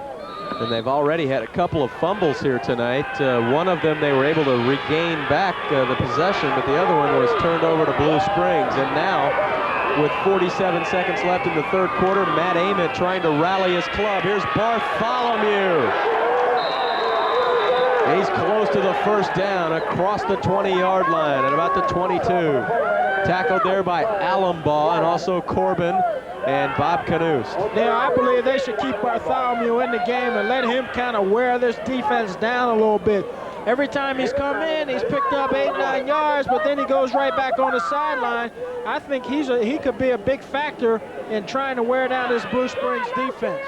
And they've already had a couple of fumbles here tonight. One of them they were able to regain back the possession, but the other one was turned over to Blue Springs. And now, with 47 seconds left in the third quarter, Matt Ament trying to rally his club. Here's Bartholomew. He's close to the first down across the 20-yard line at about the 22. Tackled there by Allenbaugh and also Corbin and Bob Knust. Yeah, I believe they should keep Bartholomew in the game and let him kind of wear this defense down a little bit. Every time he's come in, he's picked up 8-9 yards, but then he goes right back on the sideline. I think he could be a big factor in trying to wear down this Blue Springs defense.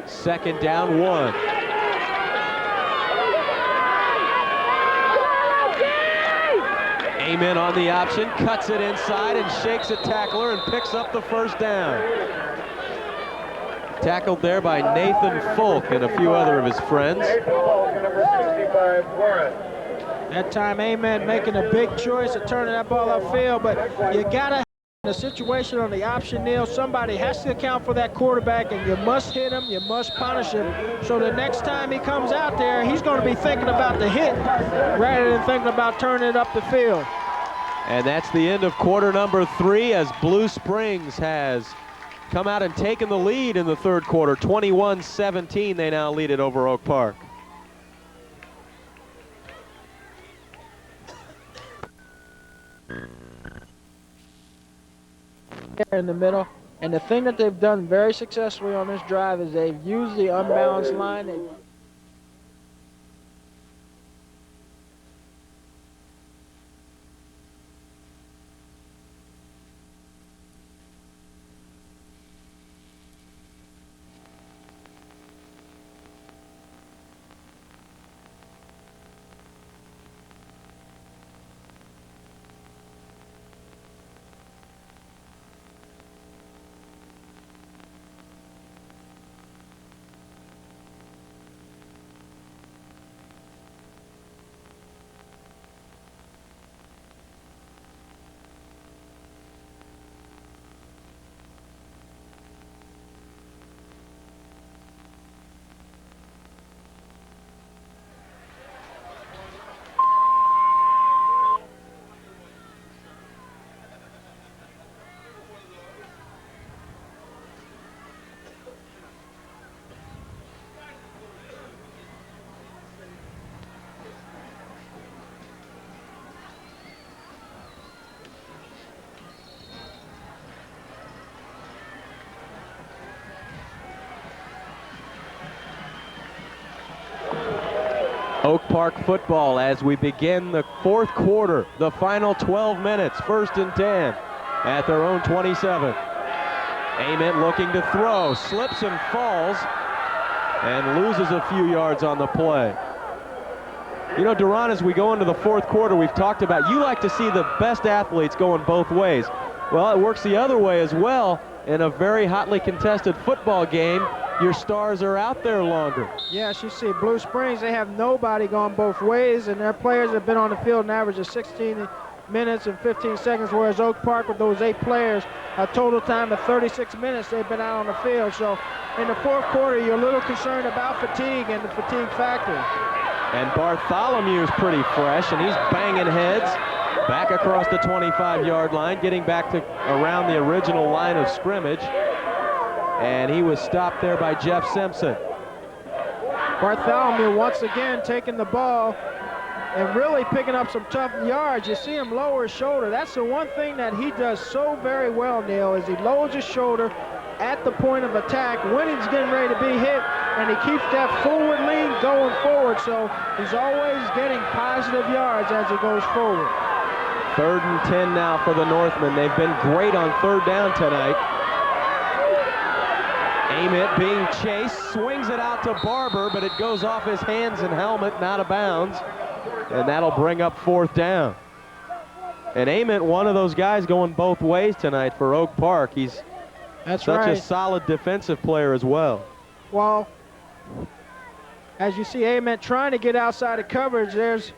Second down, 1. Amen on the option, cuts it inside and shakes a tackler and picks up the first down. Tackled there by Nathan Folk and a few other of his friends. That time Amen making a big choice of turning that ball upfield, but you gotta In a situation on the option, Neil, somebody has to account for that quarterback, and you must hit him, you must punish him. So the next time he comes out there, he's going to be thinking about the hit rather than thinking about turning it up the field. And that's the end of quarter number 3 as Blue Springs has come out and taken the lead in the third quarter. 21-17, they now lead it over Oak Park. In the middle, and the thing that they've done very successfully on this drive is they've used the unbalanced line. Oak Park football as we begin the fourth quarter, the final 12 minutes, 1st and 10 at their own 27. Ament looking to throw, slips and falls, and loses a few yards on the play. You know, Duran, as we go into the fourth quarter, we've talked about you like to see the best athletes going both ways. Well, it works the other way as well. In a very hotly contested football game, your stars are out there longer. Yes, you see, Blue Springs, they have nobody going both ways, and their players have been on the field an average of 16 minutes and 15 seconds, whereas Oak Park, with those 8 players, a total time of 36 minutes they've been out on the field. So in the fourth quarter, you're a little concerned about fatigue and the fatigue factor. And Bartholomew is pretty fresh, and he's banging heads back across the 25-yard line, getting back to around the original line of scrimmage. And he was stopped there by Jeff Simpson. Bartholomew once again taking the ball and really picking up some tough yards. You see him lower his shoulder. That's the one thing that he does so very well, Neil, is he lowers his shoulder at the point of attack when he's getting ready to be hit, and he keeps that forward lean going forward, so he's always getting positive yards as he goes forward. 3rd and 10 now for the Northmen. They've been great on 3rd down tonight. Ament being chased, swings it out to Barber, but it goes off his hands and helmet and out of bounds, and that'll bring up 4th down. And Ament, one of those guys going both ways tonight for Oak Park. He's such a solid defensive player as well. Well, as you see Ament trying to get outside of coverage, there's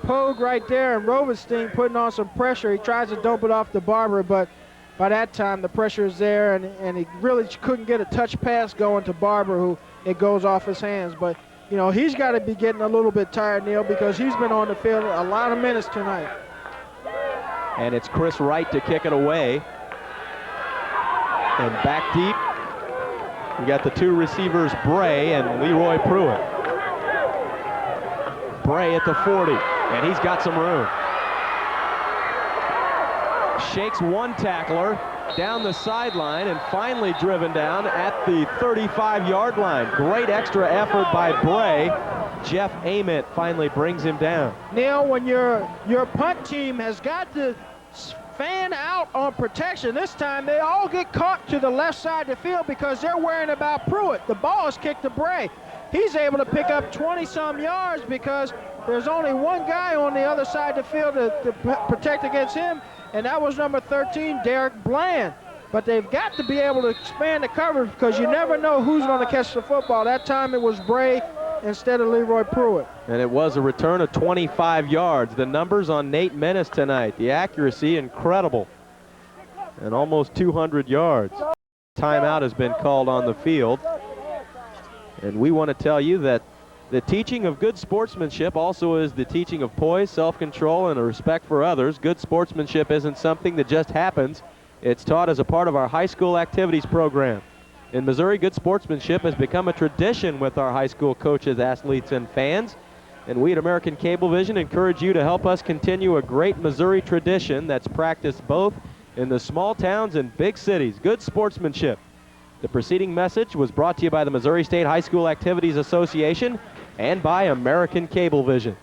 Pogue right there, and Rovenstein putting on some pressure. He tries to dope it off to Barber, but by that time the pressure is there, and he really couldn't get a touch pass going to Barber, who it goes off his hands. But you know, he's got to be getting a little bit tired, Neil, because he's been on the field a lot of minutes tonight. And it's Chris Wright to kick it away. And back deep, we got the 2 receivers, Bray and Leroy Pruitt. Bray at the 40, and he's got some room. Shakes one tackler down the sideline and finally driven down at the 35-yard line. Great extra effort by Bray. Jeff Ament finally brings him down. Neil, when your punt team has got to fan out on protection, this time they all get caught to the left side of the field because they're worrying about Pruitt. The ball is kicked to Bray. He's able to pick up 20-some yards because there's only one guy on the other side of the field to protect against him, and that was number 13, Derek Bland. But they've got to be able to expand the coverage because you never know who's going to catch the football. That time it was Bray instead of Leroy Pruitt. And it was a return of 25 yards. The numbers on Nate Menace tonight, the accuracy, incredible. and almost 200 yards. Timeout has been called on the field. And we want to tell you that the teaching of good sportsmanship also is the teaching of poise, self-control, and a respect for others. Good sportsmanship isn't something that just happens. It's taught as a part of our high school activities program. In Missouri, good sportsmanship has become a tradition with our high school coaches, athletes, and fans. And we at American Cablevision encourage you to help us continue a great Missouri tradition that's practiced both in the small towns and big cities. Good sportsmanship. The preceding message was brought to you by the Missouri State High School Activities Association and by American Cablevision.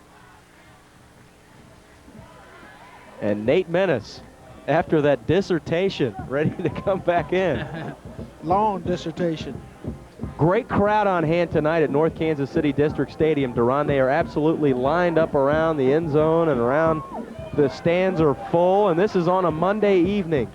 And Nate Menace, after that dissertation, ready to come back in. Long dissertation. Great crowd on hand tonight at North Kansas City District Stadium, Duran. They are absolutely lined up around the end zone and around the stands are full, and this is on a Monday evening.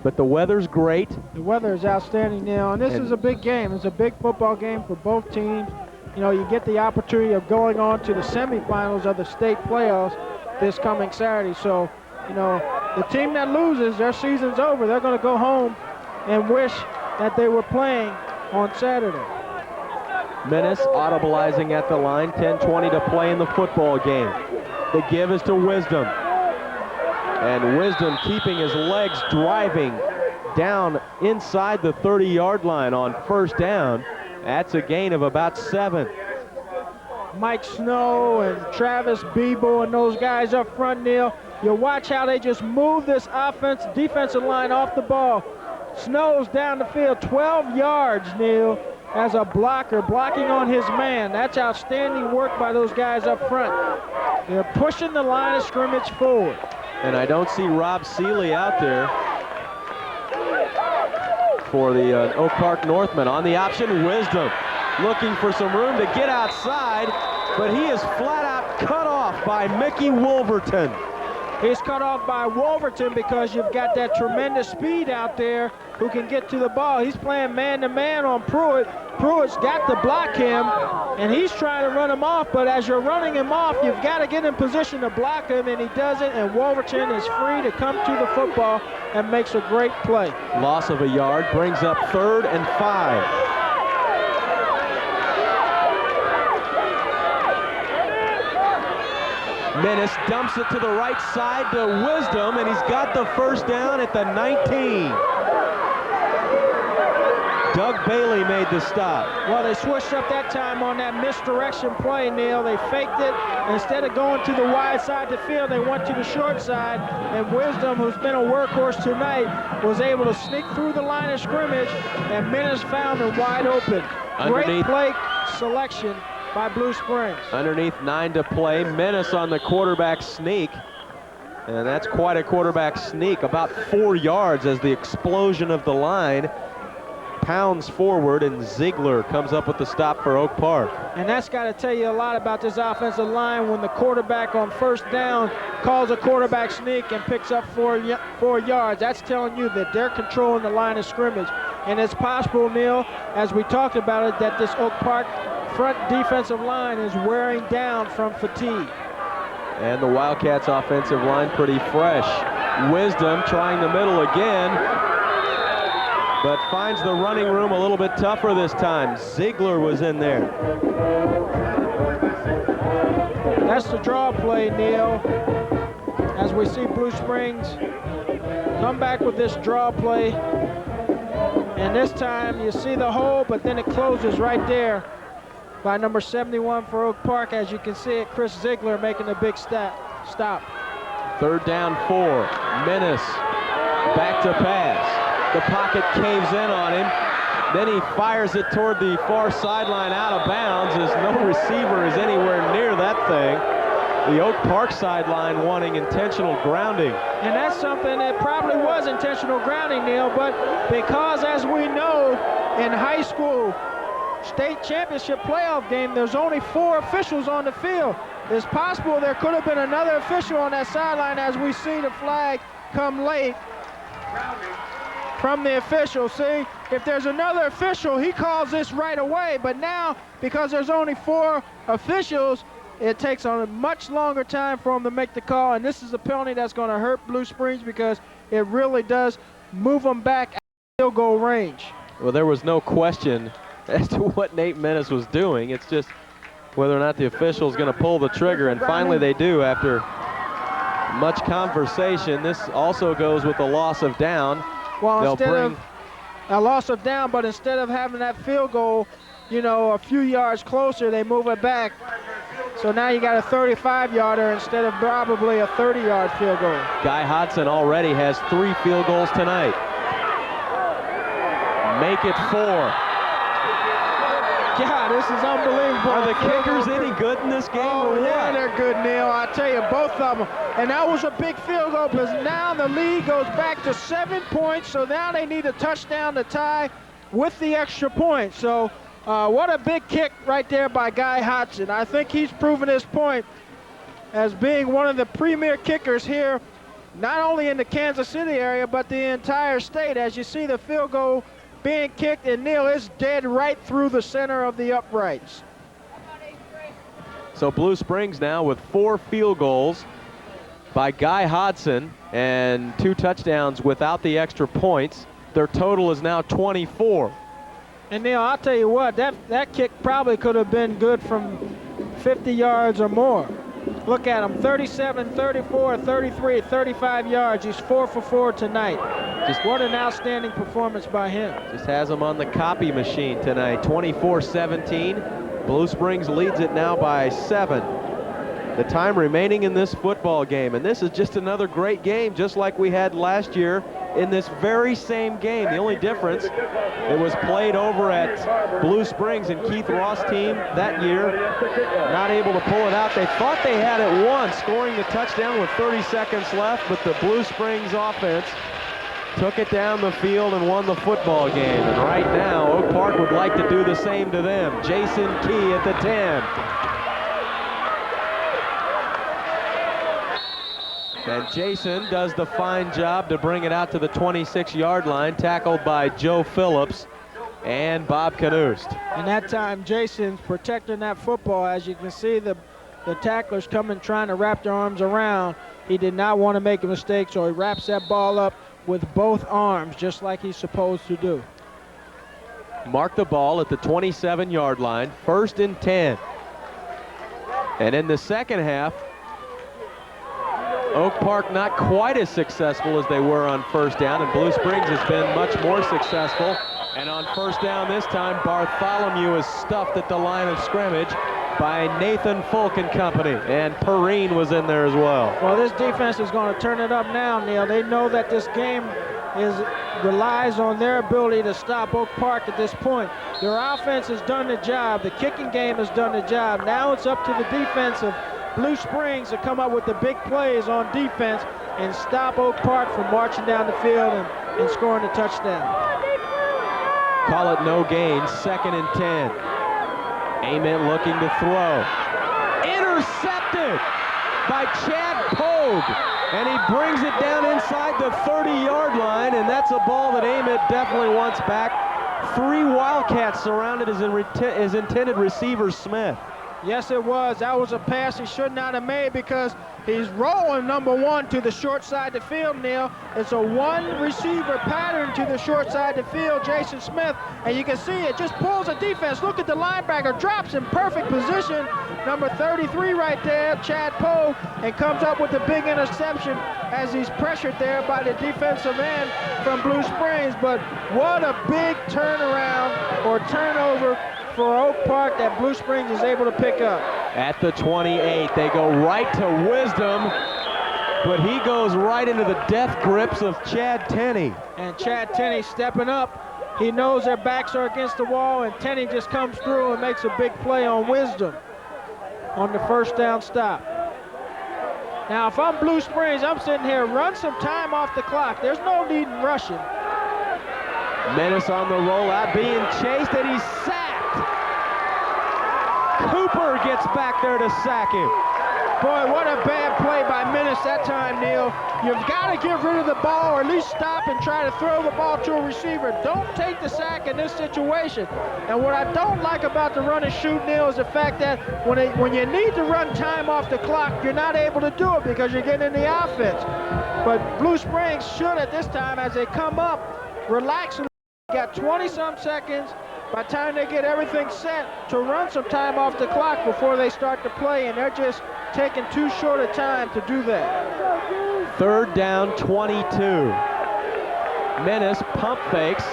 But the weather's great. The weather is outstanding now, and this is a big game. It's a big football game for both teams. You know, you get the opportunity of going on to the semifinals of the state playoffs this coming Saturday. So, you know, the team that loses, their season's over. They're going to go home and wish that they were playing on Saturday. Menace audibilizing at the line, 10:20 to play in the football game. The give is to Wisdom. And Wisdom keeping his legs driving down inside the 30-yard line on first down. That's a gain of about 7. Mike Snow and Travis Bebo and those guys up front, Neil, you watch how they just move this defensive line off the ball. Snow's down the field 12 yards, Neil, as a blocker, blocking on his man. That's outstanding work by those guys up front. They're pushing the line of scrimmage forward. And I don't see Rob Seeley out there for the Oak Park Northmen. On the option, Wisdom looking for some room to get outside, but he is flat out cut off by Mickey Wolverton. He's cut off by Wolverton because you've got that tremendous speed out there who can get to the ball. He's playing man-to-man on Pruitt. Pruitt's got to block him, and he's trying to run him off, but as you're running him off, you've got to get in position to block him, and he doesn't, and Wolverton is free to come to the football and makes a great play. Loss of a yard brings up 3rd and 5. Menace dumps it to the right side to Wisdom, and he's got the first down at the 19. Doug Bailey made the stop. Well, they switched up that time on that misdirection play, Neil. They faked it. Instead of going to the wide side of the field, they went to the short side, and Wisdom, who's been a workhorse tonight, was able to sneak through the line of scrimmage, and Menace found him wide open. Great play selection by Blue Springs. Underneath 9 to play, Menace on the quarterback sneak. And that's quite a quarterback sneak, about 4 yards as the explosion of the line pounds forward, and Ziegler comes up with the stop for Oak Park. And that's got to tell you a lot about this offensive line when the quarterback on first down calls a quarterback sneak and picks up 4 yards. That's telling you that they're controlling the line of scrimmage. And it's possible, Neil, as we talked about it, that this Oak Park front defensive line is wearing down from fatigue. And the Wildcats offensive line pretty fresh. Wisdom trying the middle again, but finds the running room a little bit tougher this time. Ziegler was in there. That's the draw play, Neil, as we see Blue Springs come back with this draw play. And this time you see the hole, but then it closes right there by number 71 for Oak Park. As you can see it, Chris Ziegler making a big stop. 3rd down 4. Menace back to pass. The pocket caves in on him. Then he fires it toward the far sideline out of bounds as no receiver is anywhere near that thing. The Oak Park sideline wanting intentional grounding. And that's something that probably was intentional grounding, Neil, but because as we know in high school state championship playoff game, there's only 4 officials on the field. It's possible there could have been another official on that sideline as we see the flag come late from the official. See, if there's another official, he calls this right away, but now because there's only 4 officials, it takes a much longer time for them to make the call, and this is a penalty that's going to hurt Blue Springs because it really does move them back at field goal range. Well, there was no question as to what Nate Menace was doing. It's just whether or not the official's going to pull the trigger, and finally they do after much conversation. This also goes with the loss of down. Well, instead of a loss of down, but instead of having that field goal, you know, a few yards closer, they move it back. So now you got a 35-yarder instead of probably a 30-yard field goal. Guy Hodson already has 3 field goals tonight. Make it 4. God, this is unbelievable. Are the kickers any good in this game or what? Yeah, they're good, Neil. I tell you, both of them. And that was a big field goal because now the lead goes back to 7 points. So now they need a touchdown to tie with the extra point. So what a big kick right there by Guy Hodson. I think he's proven his point as being one of the premier kickers here, not only in the Kansas City area, but the entire state. As you see the field goal being kicked, and Neil is dead right through the center of the uprights. So Blue Springs now with 4 field goals by Guy Hodson and 2 touchdowns without the extra points. Their total is now 24. And Neil, I'll tell you what, that kick probably could have been good from 50 yards or more. Look at him, 37, 34, 33, 35 yards. He's 4 for 4 tonight. Just what an outstanding performance by him. Just has him on the copy machine tonight, 24-17. Blue Springs leads it now by 7. The time remaining in this football game, and this is just another great game, just like we had last year in this very same game. The only difference, it was played over at Blue Springs, and Keith Ross' team that year not able to pull it out. They thought they had it won, scoring the touchdown with 30 seconds left, but the Blue Springs offense took it down the field and won the football game. And right now, Oak Park would like to do the same to them. Jason Key at the 10. And Jason does the fine job to bring it out to the 26-yard line, tackled by Joe Phillips and Bob Knust. And that time, Jason's protecting that football. As you can see, the tacklers coming trying to wrap their arms around. He did not want to make a mistake, so he wraps that ball up with both arms, just like he's supposed to do. Mark the ball at the 27-yard line, 1st and 10. And in the second half, Oak Park not quite as successful as they were on 1st down, and Blue Springs has been much more successful. And on 1st down this time, Bartholomew is stuffed at the line of scrimmage by Nathan Folk and company, and Perrine was in there as well. Well, this defense is going to turn it up now, Neil. They know that this game relies on their ability to stop Oak Park at this point. Their offense has done the job. The kicking game has done the job. Now it's up to the defense of Blue Springs to come up with the big plays on defense and stop Oak Park from marching down the field and scoring a touchdown. Call it no gain, 2nd and 10. Ament looking to throw. Intercepted by Chad Pogue. And he brings it down inside the 30-yard line, and that's a ball that Ament definitely wants back. 3 Wildcats surrounded his intended receiver, Smith. Yes, it was. That was a pass he should not have made because he's rolling number 1 to the short side of the field, Neil. It's a 1 receiver pattern to the short side of the field, Jason Smith, and you can see it just pulls the defense. Look at the linebacker, drops in perfect position. Number 33 right there, Chad Poe, and comes up with a big interception as he's pressured there by the defensive end from Blue Springs. But what a big turnaround or turnover for Oak Park that Blue Springs is able to pick up. At the 28, they go right to Wisdom, but he goes right into the death grips of Chad Tenney. And Chad Tenney stepping up. He knows their backs are against the wall, and Tenney just comes through and makes a big play on Wisdom on the 1st down stop. Now, if I'm Blue Springs, I'm sitting here, run some time off the clock. There's no need in rushing. Menace on the rollout, being chased, and he's sacked. Cooper gets back there to sack him. Boy, what a bad play by Menace that time, Neil. You've got to get rid of the ball or at least stop and try to throw the ball to a receiver. Don't take the sack in this situation. And what I don't like about the run and shoot, Neil, is the fact that when you need to run time off the clock, you're not able to do it because you're getting in the offense. But Blue Springs should at this time, as they come up, relax a little. Got 20-some seconds by the time they get everything set to run some time off the clock before they start to play, and they're just taking too short a time to do that. 3rd down, 22. Menace pump fakes,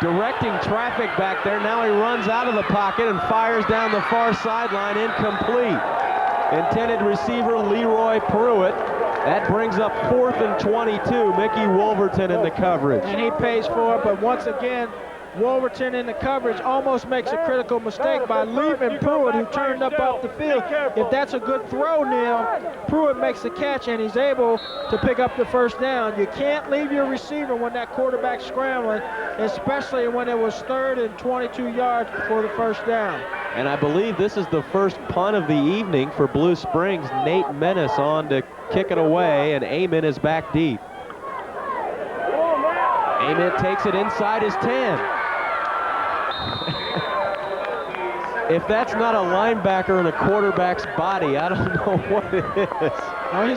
directing traffic back there. Now he runs out of the pocket and fires down the far sideline, incomplete. Intended receiver Leroy Pruitt. That brings up 4th and 22. Mickey Wolverton in the coverage. And he pays for it, but once again, Wolverton in the coverage almost makes a critical mistake by leaving Pruitt, who turned up off the field. If that's a good throw, Neil, Pruitt makes the catch and he's able to pick up the 1st down. You can't leave your receiver when that quarterback's scrambling, especially when it was 3rd and 22 yards before the 1st down. And I believe this is the first punt of the evening for Blue Springs. Nate Menace on to kick it away, and Ament is back deep. Ament takes it inside his 10. If that's not a linebacker in a quarterback's body, I don't know what it is. I mean,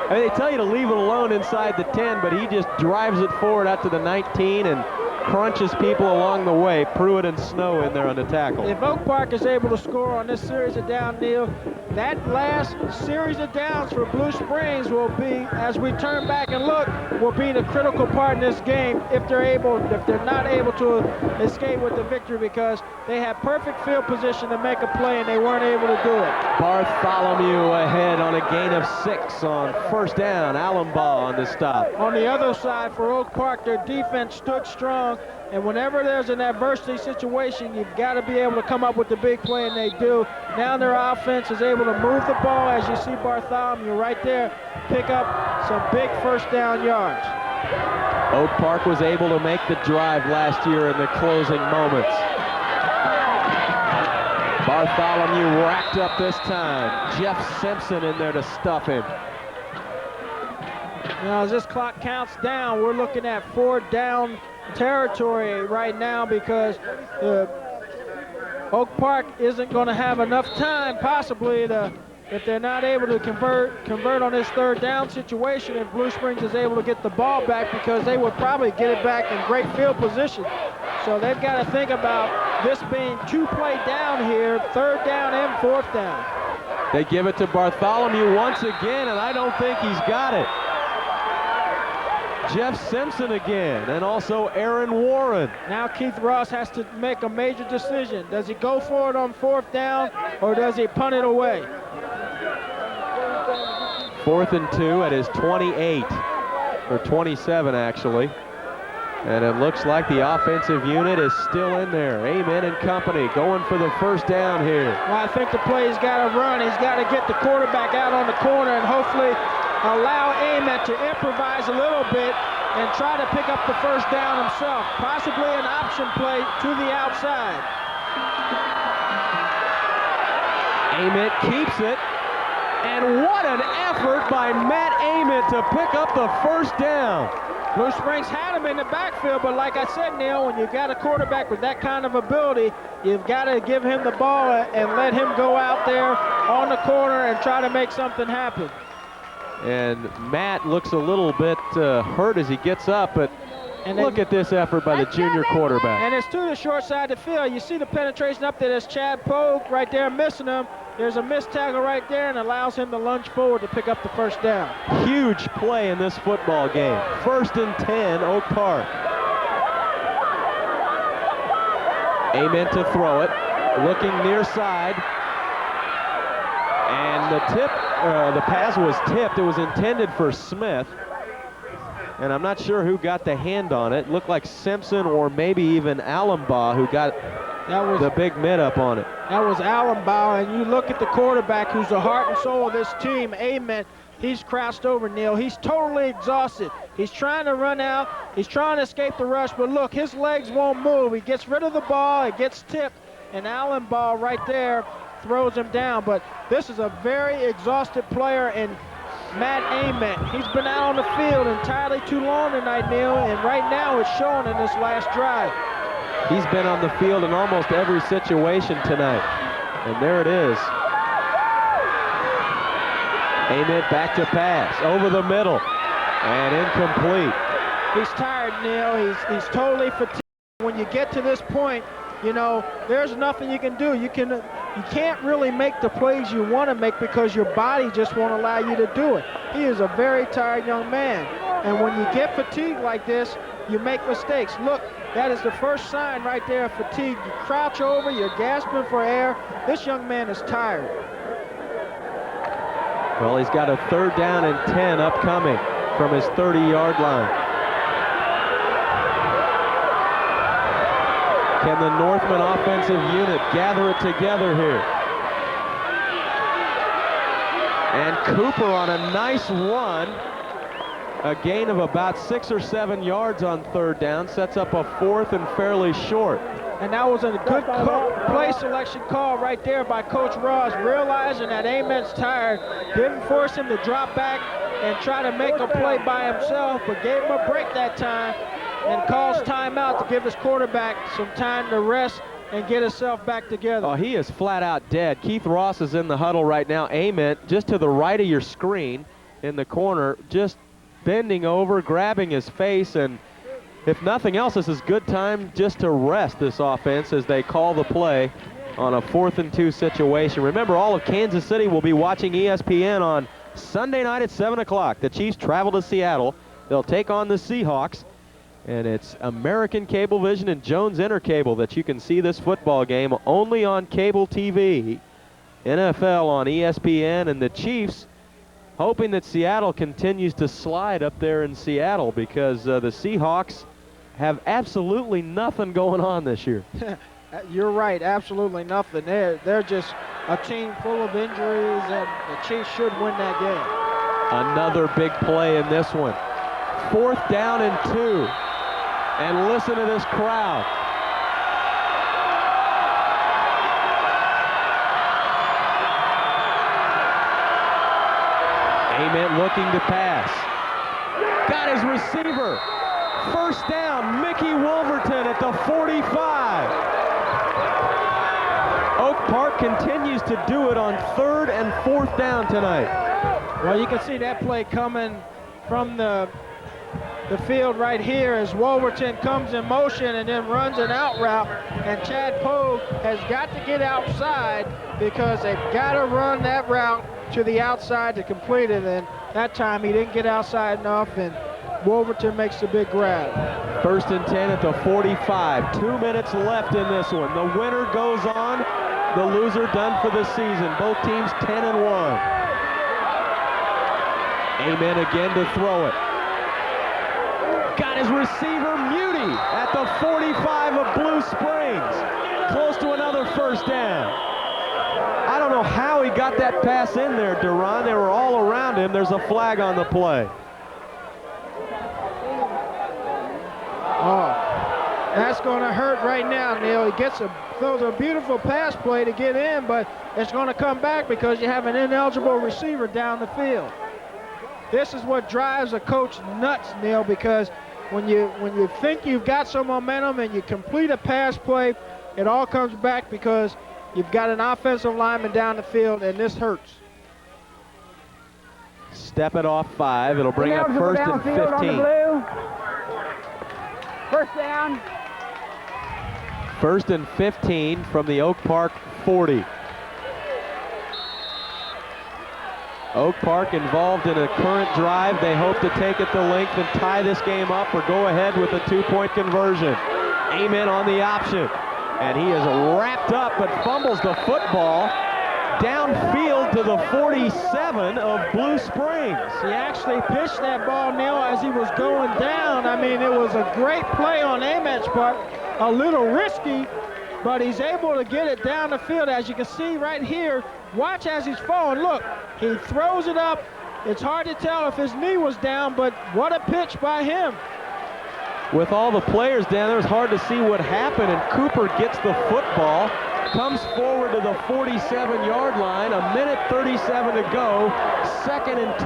they tell you to leave it alone inside the 10, but he just drives it forward out to the 19 and crunches people along the way. Pruitt and Snow in there on the tackle. If Oak Park is able to score on this series of down, Neil, that last series of downs for Blue Springs will be, as we turn back and look, will be the critical part in this game if they're not able to escape with the victory, because they had perfect field position to make a play and they weren't able to do it. Bartholomew ahead on a gain of 6 on 1st down. Allenbaugh on the stop. On the other side for Oak Park, their defense stood strong, and whenever there's an adversity situation, you've got to be able to come up with the big play, and they do. Now their offense is able to move the ball, as you see Bartholomew right there pick up some big 1st down yards. Oak Park was able to make the drive last year in the closing moments. Bartholomew racked up this time. Jeff Simpson in there to stuff him. Now, as this clock counts down, we're looking at 4th down territory right now, because Oak Park isn't going to have enough time, possibly, if they're not able to convert on this 3rd down situation, if Blue Springs is able to get the ball back, because they would probably get it back in great field position. So they've got to think about this being 2-play down here, 3rd down and 4th down. They give it to Bartholomew once again, and I don't think he's got it. Jeff Simpson again, and also Aaron Warren. Now Keith Ross has to make a major decision. Does he go for it on 4th down, or does he punt it away? 4th and 2 at his 28, or 27 actually. And it looks like the offensive unit is still in there. Ament and company going for the 1st down here. Well, I think the play's got to run. He's got to get the quarterback out on the corner and hopefully allow Ament to improvise a little bit and try to pick up the 1st down himself. Possibly an option play to the outside. Ament keeps it. And what an effort by Matt Ament to pick up the 1st down. Blue Springs had him in the backfield, but like I said, Neil, when you've got a quarterback with that kind of ability, you've got to give him the ball and let him go out there on the corner and try to make something happen. And Matt looks a little bit hurt as he gets up, but look at this effort by the junior quarterback. And it's to the short side of the field. You see the penetration up there. There's Chad Pogue right there missing him. There's a missed tackle right there, and allows him to lunge forward to pick up the 1st down. Huge play in this football game. 1st and 10, Oak Park. Ament to throw it, looking near side. And the pass was tipped. It was intended for Smith. And I'm not sure who got the hand on it. Looked like Simpson or maybe even Allenbaugh who got the big mid up on it. That was Allenbaugh, and you look at the quarterback who's the heart and soul of this team, Ament. He's crouched over, Neil. He's totally exhausted. He's trying to run out. He's trying to escape the rush, but look, his legs won't move. He gets rid of the ball. It gets tipped, and Allenbaugh right there throws him down. But this is a very exhausted player in Matt Ament. He's been out on the field entirely too long tonight, Neil, and right now it's showing in this last drive. He's been on the field in almost every situation tonight. And there it is. Ament back to pass, over the middle, and incomplete. He's tired, Neil. He's totally fatigued. When you get to this point, you know, there's nothing you can do. You can't really make the plays you want to make because your body just won't allow you to do it. He is a very tired young man. And when you get fatigued like this, you make mistakes. Look, that is the first sign right there of fatigue. You crouch over, you're gasping for air. This young man is tired. Well, he's got a 3rd down and 10 upcoming from his 30-yard line. Can the Northman offensive unit gather it together here? And Cooper on a nice run. A gain of about 6 or 7 yards on 3rd down. Sets up a 4th and fairly short. And that was a good play selection call right there by Coach Ross, realizing that Ament's tired. Didn't force him to drop back and try to make a play by himself, but gave him a break that time and calls timeout to give his quarterback some time to rest and get himself back together. Oh, he is flat out dead. Keith Ross is in the huddle right now. Ament just to the right of your screen in the corner, just bending over, grabbing his face, and if nothing else, this is good time just to rest this offense as they call the play on a 4th and 2 situation. Remember, all of Kansas City will be watching ESPN on Sunday night at 7 o'clock. The Chiefs travel to Seattle. They'll take on the Seahawks. And it's American Cablevision and Jones Intercable that you can see this football game only on cable TV. NFL on ESPN, and the Chiefs hoping that Seattle continues to slide up there in Seattle because the Seahawks have absolutely nothing going on this year. You're right, absolutely nothing. They're just a team full of injuries, and the Chiefs should win that game. Another big play in this one. 4th down and 2. And listen to this crowd. Ament looking to pass. Got his receiver. 1st down, Mickey Wolverton at the 45. Oak Park continues to do it on 3rd and 4th down tonight. Well, you can see that play coming from the field right here as Wolverton comes in motion and then runs an out route, and Chad Pogue has got to get outside because they've got to run that route to the outside to complete it, and that time he didn't get outside enough, and Wolverton makes the big grab. 1st and 10 at the 45. 2 minutes left in this one. The winner goes on, the loser done for the season. Both teams 10 and 1. Ament again to throw it. Got his receiver, Muty, at the 45 of Blue Springs. Close to another 1st down. I don't know how he got that pass in there, Duran. They were all around him. There's a flag on the play. Oh, that's going to hurt right now, Neil. He throws a beautiful pass play to get in, but it's going to come back because you have an ineligible receiver down the field. This is what drives a coach nuts, Neil, because when you think you've got some momentum and you complete a pass play, it all comes back because you've got an offensive lineman down the field, and this hurts. Step it off 5. It'll bring up 1st and 15. 1st down. 1st and 15 from the Oak Park 40. Oak Park involved in a current drive. They hope to take it the length and tie this game up or go ahead with a 2-point conversion. Ament on the option. And he is wrapped up but fumbles the football downfield to the 47 of Blue Springs. He actually pitched that ball, Neil, as he was going down. I mean, it was a great play on Ament's part. A little risky, but he's able to get it down the field. As you can see right here, watch as he's falling. Look, he throws it up. It's hard to tell if his knee was down, but what a pitch by him. With all the players down there, it's hard to see what happened, and Cooper gets the football comes forward to the 47-yard line. 1:37 to go. 2nd and 2.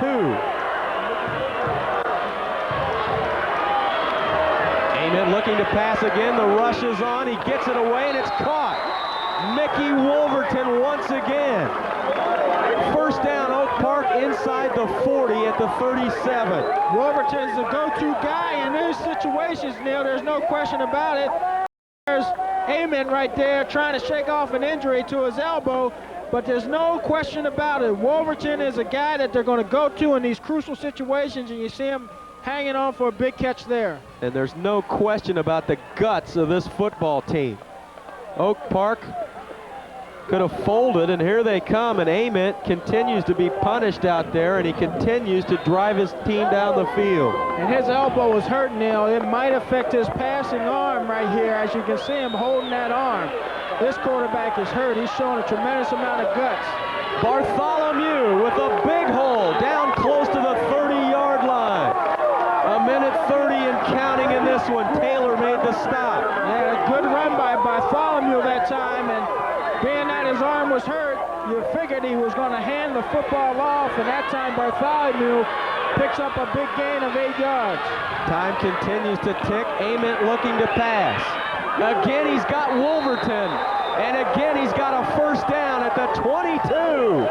Ament looking to pass again. The rush is on. He gets it away, and it's caught. Mickey Wolverton once again. First down, Oak Park inside the 40 at the 37. Wolverton's the go-to guy in these situations, Neil. There's no question about it. There's Ament right there trying to shake off an injury to his elbow, but there's no question about it. Wolverton is a guy that they're going to go to in these crucial situations, and you see him hanging on for a big catch there. And there's no question about the guts of this football team. Oak Park could have folded, and here they come, and Ament continues to be punished out there, and he continues to drive his team down the field. And his elbow was hurt, Neil. It might affect his passing arm right here, as you can see him holding that arm. This quarterback is hurt. He's showing a tremendous amount of guts. Bartholomew with a big hole down close to the 30-yard line. 1:30 and counting in this one. Taylor made the stop. Yeah, a good run by Bartholomew that time, and being that his arm was hurt, you figured he was going to hand the football off, and that time Bartholomew picks up a big gain of 8 yards. Time continues to tick. Ament looking to pass. Again, he's got Wolverton, and again, he's got a first down at the 22.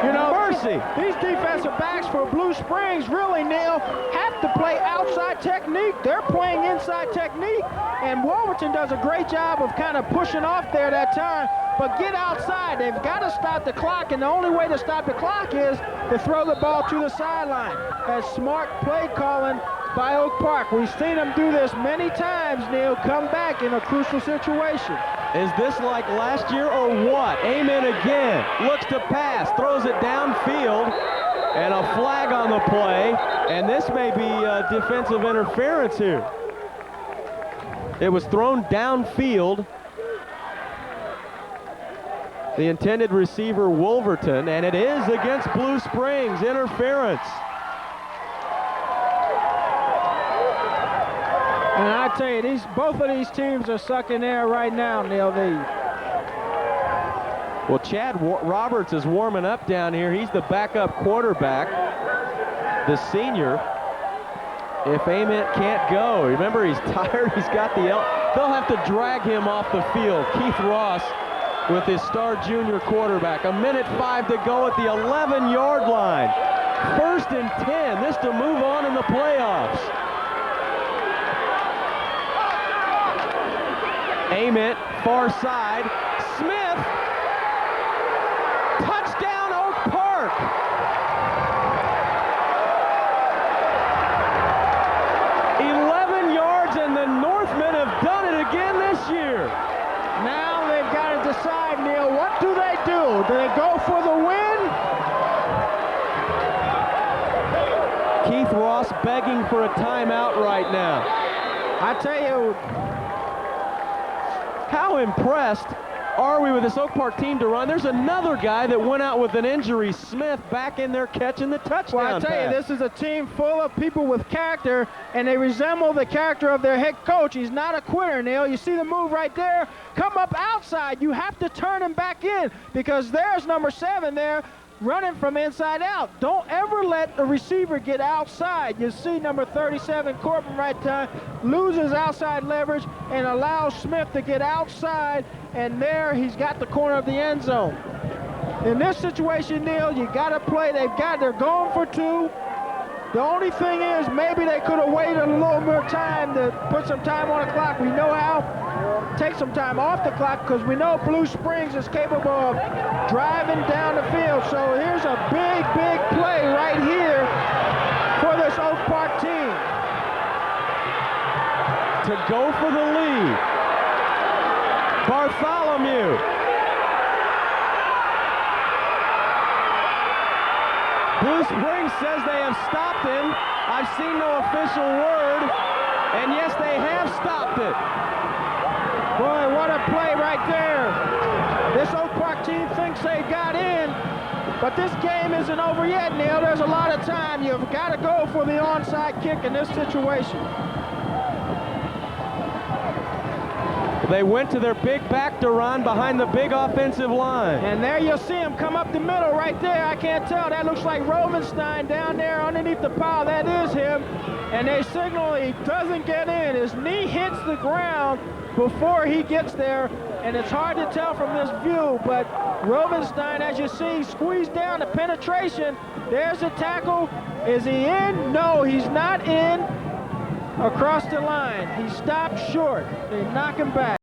You know, mercy. These defensive backs for Blue Springs really, Neil, have to play outside technique. They're playing inside technique, and Wolverton does a great job of kind of pushing off there that time. But get outside. They've got to stop the clock, and the only way to stop the clock is to throw the ball to the sideline. That's smart play calling by Oak Park. We've seen them do this many times, Neil, come back in a crucial situation. Is this like last year or what? Ament again, looks to pass, throws it downfield, and a flag on the play, and this may be defensive interference here. It was thrown downfield. The intended receiver, Wolverton, and it is against Blue Springs, interference. And I tell you, both of these teams are sucking air right now, Neil. Well, Chad Roberts is warming up down here. He's the backup quarterback, the senior. If Ament can't go, remember he's tired, he's got they'll have to drag him off the field. Keith Ross with his star junior quarterback. 1:05 to go at the 11-yard line. 1st and 10, this to move on in the playoffs. Ament, far side, Smith, touchdown Oak Park. And the Northmen have done it again this year. Now they've got to decide, Neil, what do they do? Do they go for the win? Keith Ross begging for a timeout right now. I tell you, how impressed are we with this Oak Park team to run? There's another guy that went out with an injury, Smith, back in there catching the touchdown Well, I tell pass. you, this is a team full of people with character, and they resemble the character of their head coach. He's not a quitter, Neil. You see the move right there? Come up outside. You have to turn him back in, because there's number 7 there running from inside out. Don't ever let the receiver get outside. You see number 37, Corbin, right there, loses outside leverage and allows Smith to get outside, and there he's got the corner of the end zone. In this situation, Neil, you got to play. They're going for 2. The only thing is, maybe they could have waited a little more time to put some time on the clock. We know how. Take some time off the clock, because we know Blue Springs is capable of driving down the field. So here's a big, big play right here for this Oak Park team. To go for the lead. Bartholomew. Blue Springs says they have stopped him. I've seen no official word, and yes, they have stopped it. Boy, what a play right there. This Oak Park team thinks they got in, but this game isn't over yet, Neil. There's a lot of time. You've got to go for the onside kick in this situation. they went to their big back, Duran, behind the big offensive line. And there you'll see him come up the middle right there. I can't tell. That looks like Rovenstein down there underneath the pile. That is him. And they signal he doesn't get in. His knee hits the ground before he gets there. And it's hard to tell from this view, but Rovenstein, as you see, squeezed down the penetration. There's a tackle. Is he in? No, he's not in. Across the line. He stopped short. They knock him back.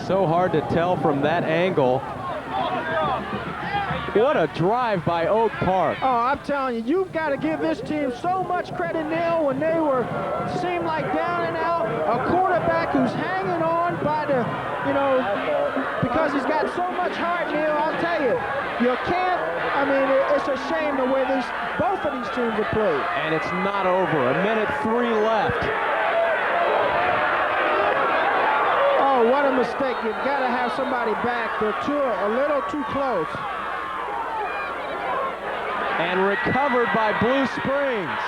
So hard to tell from that angle. What a drive by Oak Park. Oh, I'm telling you, you've got to give this team so much credit, Neil, when they seemed like down and out. A quarterback who's hanging on by the, because he's got so much heart, Neil, I'll tell you. You can't, it's a shame the way both of these teams have played. And it's not over. 1:03 left. Oh, what a mistake. You've got to have somebody back. They're a little too close. And recovered by Blue Springs.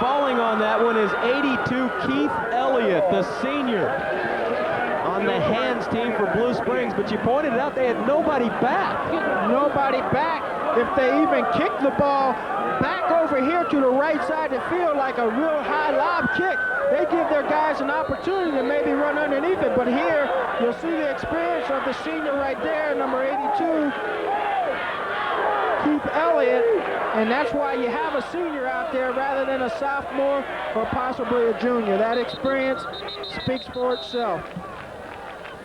Falling on that one is 82, Keith Elliott, the senior, on the hands team for Blue Springs. But you pointed out they had nobody back. Nobody back. If they even kick the ball back over here to the right side of the field like a real high lob kick, they give their guys an opportunity to maybe run underneath it. But here, you'll see the experience of the senior right there, number 82. Keith Elliott, and that's why you have a senior out there rather than a sophomore or possibly a junior. That experience speaks for itself.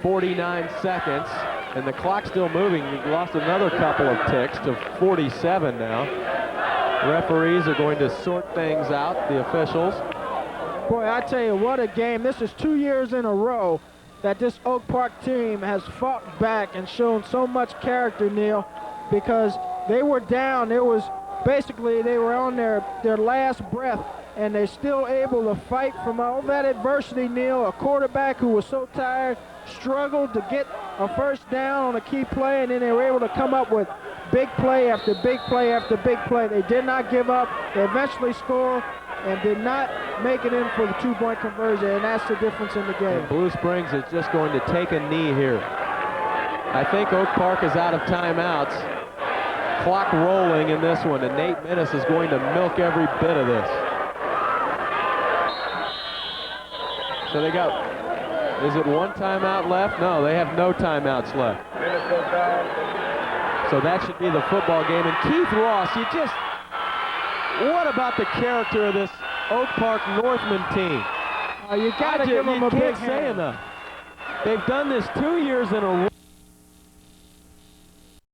49 seconds, and the clock's still moving. We've lost another couple of ticks to 47 now. Referees are going to sort things out, the officials. Boy, I tell you, what a game. This is 2 years in a row that this Oak Park team has fought back and shown so much character, Neil, because they were down. It was basically they were on their last breath, and they're still able to fight from all that adversity, Neil. A quarterback who was so tired struggled to get a first down on a key play, and then they were able to come up with big play after big play after big play. They did not give up. They eventually scored and did not make it in for the two-point conversion, and that's the difference in the game. And Blue Springs is just going to take a knee here. I think Oak Park is out of timeouts. Clock rolling in this one, and Nate Minnis is going to milk every bit of this. So they got, is it one timeout left? No, they have no timeouts left. So that should be the football game. And Keith Ross, what about the character of this Oak Park Northman team? You got to give them a big hand. You can't say enough. They've done this 2 years in a row.